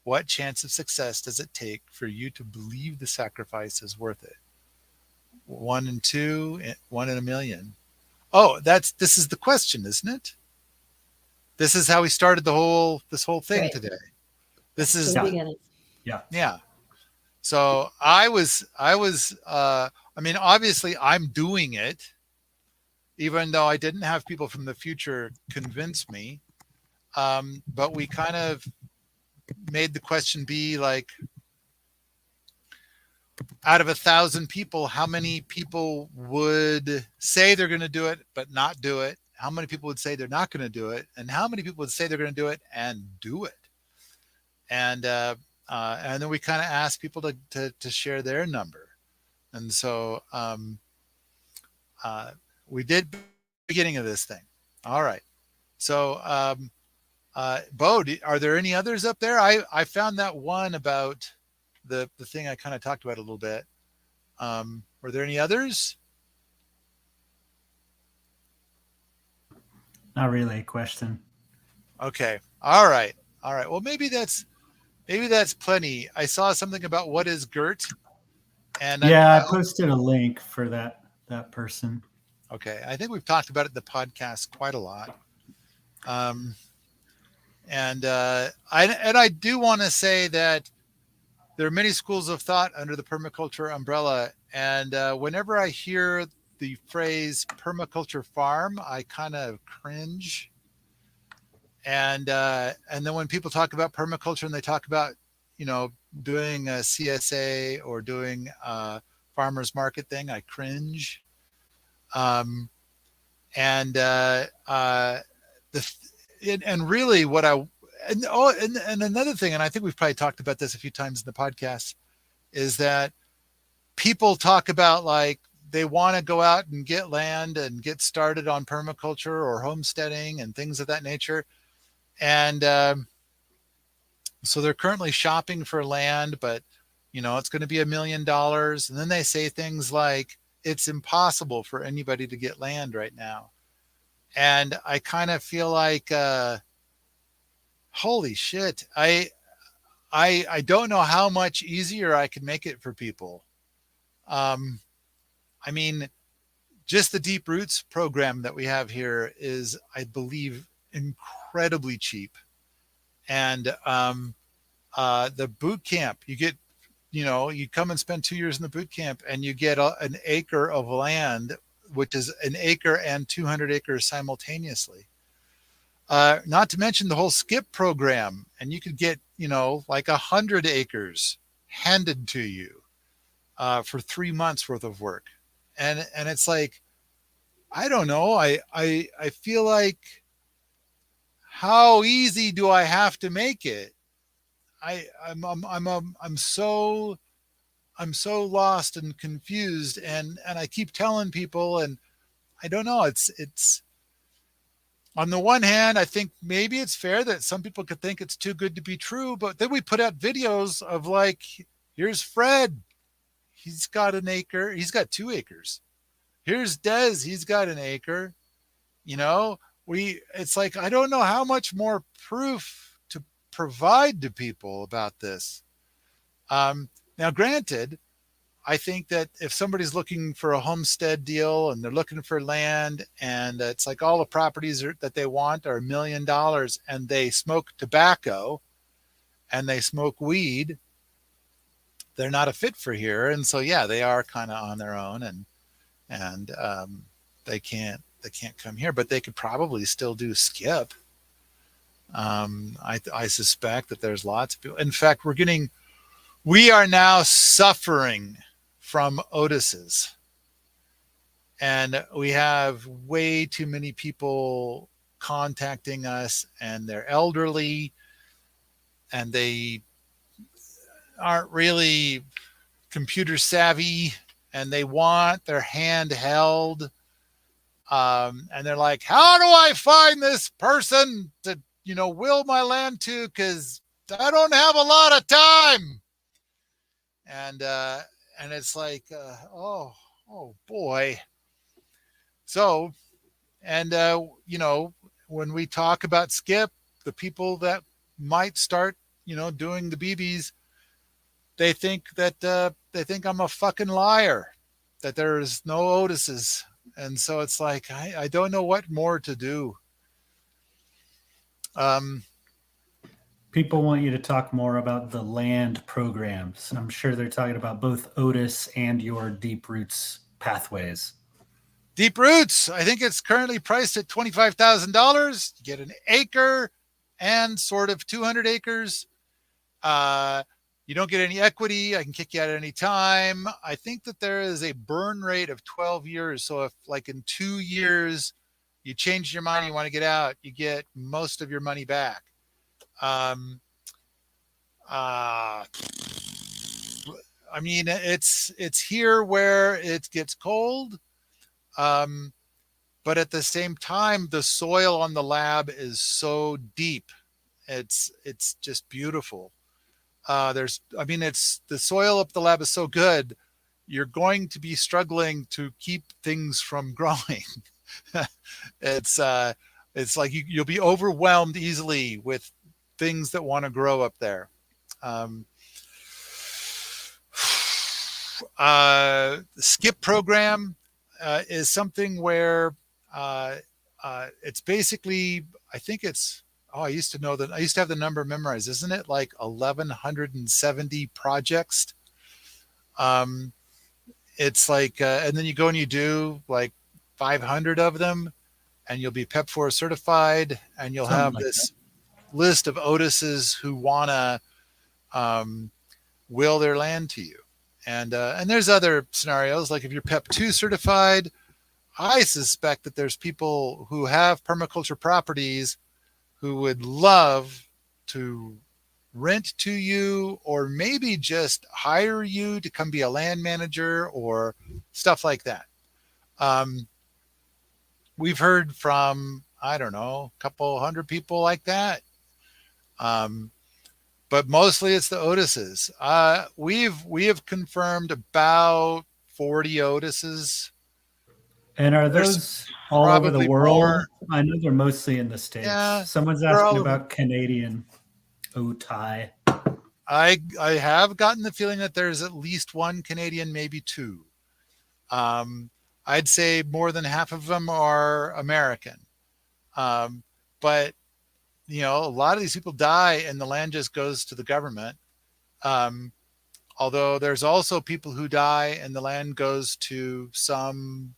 What chance of success does it take for you to believe the sacrifice is worth it? 1 in 2, 1 in a million. Oh, this is the question, isn't it? This is how we started this whole thing today. This is the beginning. Yeah. So I mean, obviously I'm doing it, even though I didn't have people from the future convince me. But we kind of made the question be like, out of 1,000 people, how many people would say they're going to do it but not do it? How many people would say they're not going to do it? And how many people would say they're going to do it and do it? And then we kind of asked people to share their number. And so We did beginning of this thing. All right. So, Bo, are there any others up there? I found that one about the thing I kind of talked about a little bit. Were there any others? Not really a question. Okay. All right. All right. Well, maybe that's plenty. I saw something about what is GERT, and Yeah, I posted a link for that person. okay. I think we've talked about it in the podcast quite a lot. Um, I do want to say that there are many schools of thought under the permaculture umbrella, and whenever I hear the phrase permaculture farm, I kind of cringe. And then when people talk about permaculture and they talk about, you know, doing a CSA or doing a farmers market thing, I cringe. Um, and the and really what I and another thing, and I think we've probably talked about this a few times in the podcast, is that people talk about like they want to go out and get land and get started on permaculture or homesteading and things of that nature. And so they're currently shopping for land, but you know, it's going to be $1 million. And then they say things like, it's impossible for anybody to get land right now. And I kind of feel like, holy shit, I don't know how much easier I can make it for people. I mean, just the Deep Roots program that we have here is, I believe, incredibly cheap. And the boot camp, you get, you know, you come and spend 2 years in the boot camp and you get an acre of land, which is an acre and 200 acres simultaneously. Not to mention the whole skip program, and you could get, you know, like 100 acres handed to you for 3 months worth of work. And it's like, I don't know. I feel like, how easy do I have to make it? I'm so lost and confused, and I keep telling people, and I don't know. It's on the one hand, I think maybe it's fair that some people could think it's too good to be true, but then we put out videos of like, here's Fred, he's got an acre, he's got 2 acres. Here's Des, he's got an acre. You know, it's like, I don't know how much more proof to provide to people about this. Now, granted, I think that if somebody's looking for a homestead deal and they're looking for land, and it's like all the properties that they want are $1 million, and they smoke tobacco and they smoke weed, they're not a fit for here. And so, yeah, they are kind of on their own, and they can't come here, but they could probably still do skip. I suspect that there's lots of people. In fact, we are now suffering from Otis's, and we have way too many people contacting us, and they're elderly, and they aren't really computer savvy, and they want their hand held. And they're like, how do I find this person to, you know, will my land to? Because I don't have a lot of time. And it's like, oh boy. So, and you know, when we talk about skip, the people that might start, you know, doing the BBs, they think I'm a fucking liar, that there's no Otis's. And so it's like, I don't know what more to do. People want you to talk more about the land programs. I'm sure they're talking about both Otis and your Deep Roots pathways. Deep Roots, I think it's currently priced at $25,000. You get an acre and sort of 200 acres. You don't get any equity. I can kick you out at any time. I think that there is a burn rate of 12 years. So if like in 2 years you change your mind, you want to get out, you get most of your money back. I mean, it's here where it gets cold. but at the same time, the soil on the lab is so deep. It's just beautiful. I mean, it's the soil up the lab is so good. You're going to be struggling to keep things from growing. it's uh, it's like you'll be overwhelmed easily with things that want to grow up there. Um, the skip program is something where uh, it's basically, I think it's, oh, I used to know that. I used to have the number memorized. Isn't it like 1,170 projects? Um, it's like, and then you go and you do like 500 of them, and you'll be PEP4 certified, and you'll Something have like that. this list of Otises who want to um, will their land to you. And there's other scenarios like if you're PEP2 certified, I suspect that there's people who have permaculture properties who would love to rent to you or maybe just hire you to come be a land manager or stuff like that. Um, we've heard from, I don't know, a couple hundred people like that. Um, but mostly it's the Otises. We have confirmed about 40 Otises. And are There's those all over the probably more. world? I know they're mostly in the States. Yeah, Someone's they're asking all over. about Canadian Otai. I have gotten the feeling that there's at least one Canadian, maybe two. Um, I'd say more than half of them are American. Um, but a lot of these people die and the land just goes to the government. Um, although there's also people who die and the land goes to some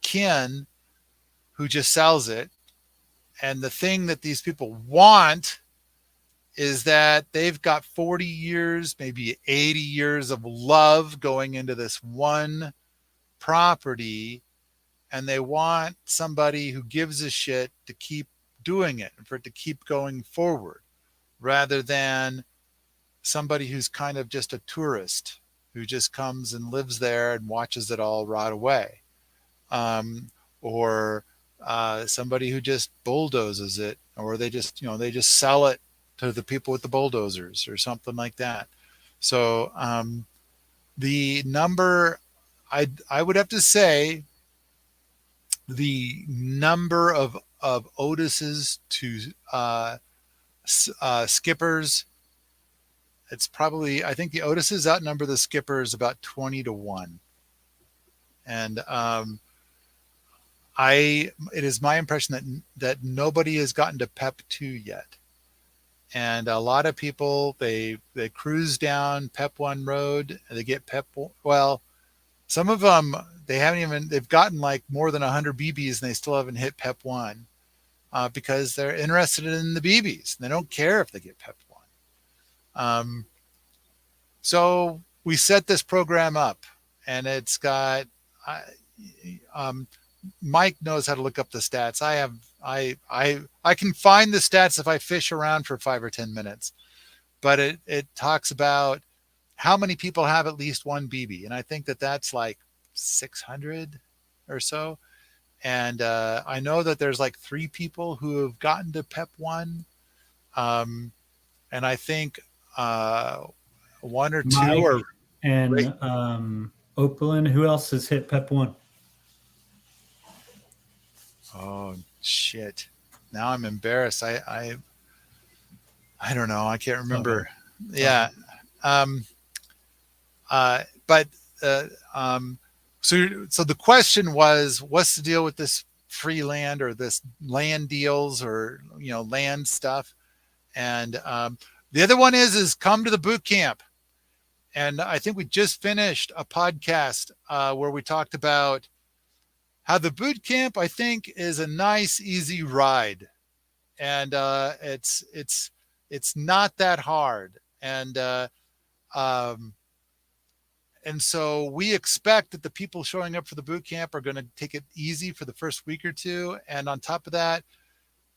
kin who just sells it. And the thing that these people want is that they've got 40 years, maybe 80 years of love going into this one property, and they want somebody who gives a shit to keep doing it and for it to keep going forward rather than somebody who's kind of just a tourist who just comes and lives there and watches it all rot away. Um, or somebody who just bulldozes it, or they just sell it to the people with the bulldozers or something like that. So the number, I would have to say, the number of Otises to skippers, it's probably, I think the Otises outnumber the skippers about 20-1. And it is my impression that nobody has gotten to PEP2 yet. And a lot of people, they cruise down PEP1 road, and they get well, some of them, they've gotten like more than 100 BBs and they still haven't hit PEP1 because they're interested in the BBs. They don't care if they get PEP1. So we set this program up, and it's got, Mike knows how to look up the stats. I can find the stats if I fish around for 5 or 10 minutes, but it talks about how many people have at least one BB, and I think that's like 600 or so. And I know that there's like 3 people who have gotten to PEP1, and I think 1 or 2 Mike are and great. Opalin. Who else has hit PEP1? Oh shit! Now I'm embarrassed. I don't know. I can't remember. Yeah. But so the question was, what's the deal with this free land or this land deals or land stuff? And the other one is come to the boot camp. And I think we just finished a podcast where we talked about how the boot camp, I think, is a nice, easy ride, and it's not that hard, um, and so we expect that the people showing up for the boot camp are going to take it easy for the first week or two, and on top of that,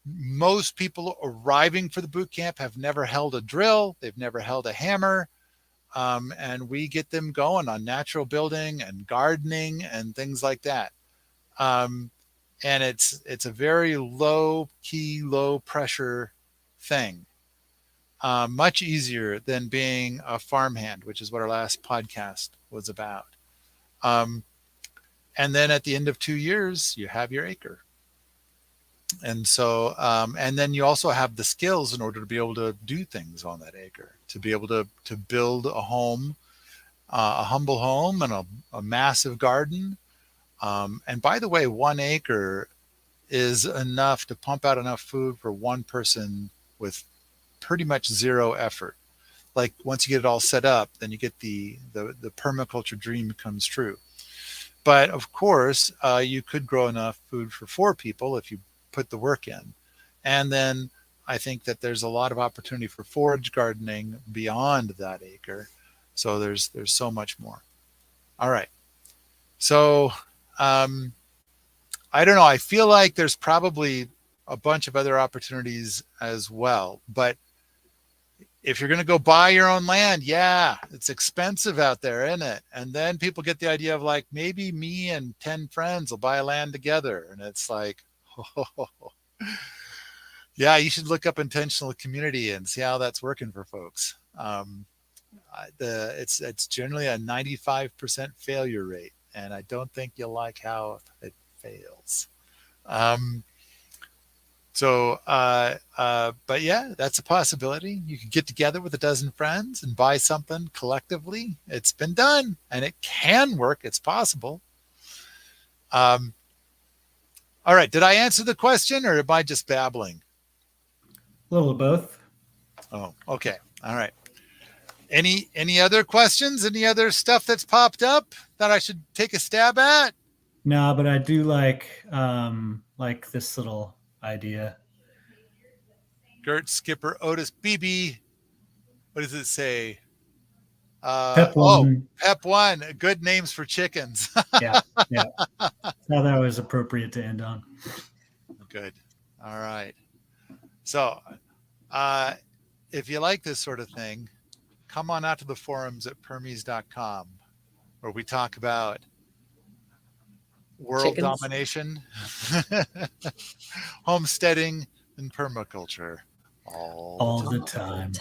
most people arriving for the boot camp have never held a drill, they've never held a hammer. And we get them going on natural building and gardening and things like that. and it's a very low key, low pressure thing. Much easier than being a farmhand, which is what our last podcast was about. Um, and then at the end of 2 years, you have your acre. And so, and then you also have the skills in order to be able to do things on that acre, to be able to build a home, a humble home, and a massive garden. And by the way, 1 acre is enough to pump out enough food for one person with pretty much zero effort. Like once you get it all set up, then you get the permaculture dream comes true. But of course, you could grow enough food for 4 people if you put the work in. And then I think that there's a lot of opportunity for forage gardening beyond that acre. So there's so much more. All right. So I don't know. I feel like there's probably a bunch of other opportunities as well. But if you're going to go buy your own land, yeah, it's expensive out there, isn't it? And then people get the idea of like, maybe me and 10 friends will buy land together. And it's like, oh, yeah, you should look up intentional community and see how that's working for folks. It's generally a 95% failure rate, and I don't think you'll like how it fails. But yeah, that's a possibility. You can get together with a dozen friends and buy something collectively. It's been done, and it can work. It's possible. All right. Did I answer the question, or am I just babbling? A little of both. Oh, okay. All right. Any other questions? Any other stuff that's popped up that I should take a stab at? No, but I do like this little idea. Gert, Skipper, Otis, BB. What does it say? Pep one. Pep one. Good names for chickens. Yeah. Now that was appropriate to end on. Good. All right. So, if you like this sort of thing, come on out to the forums at permies.com, where we talk about world Chickens. domination, homesteading, and permaculture all the time.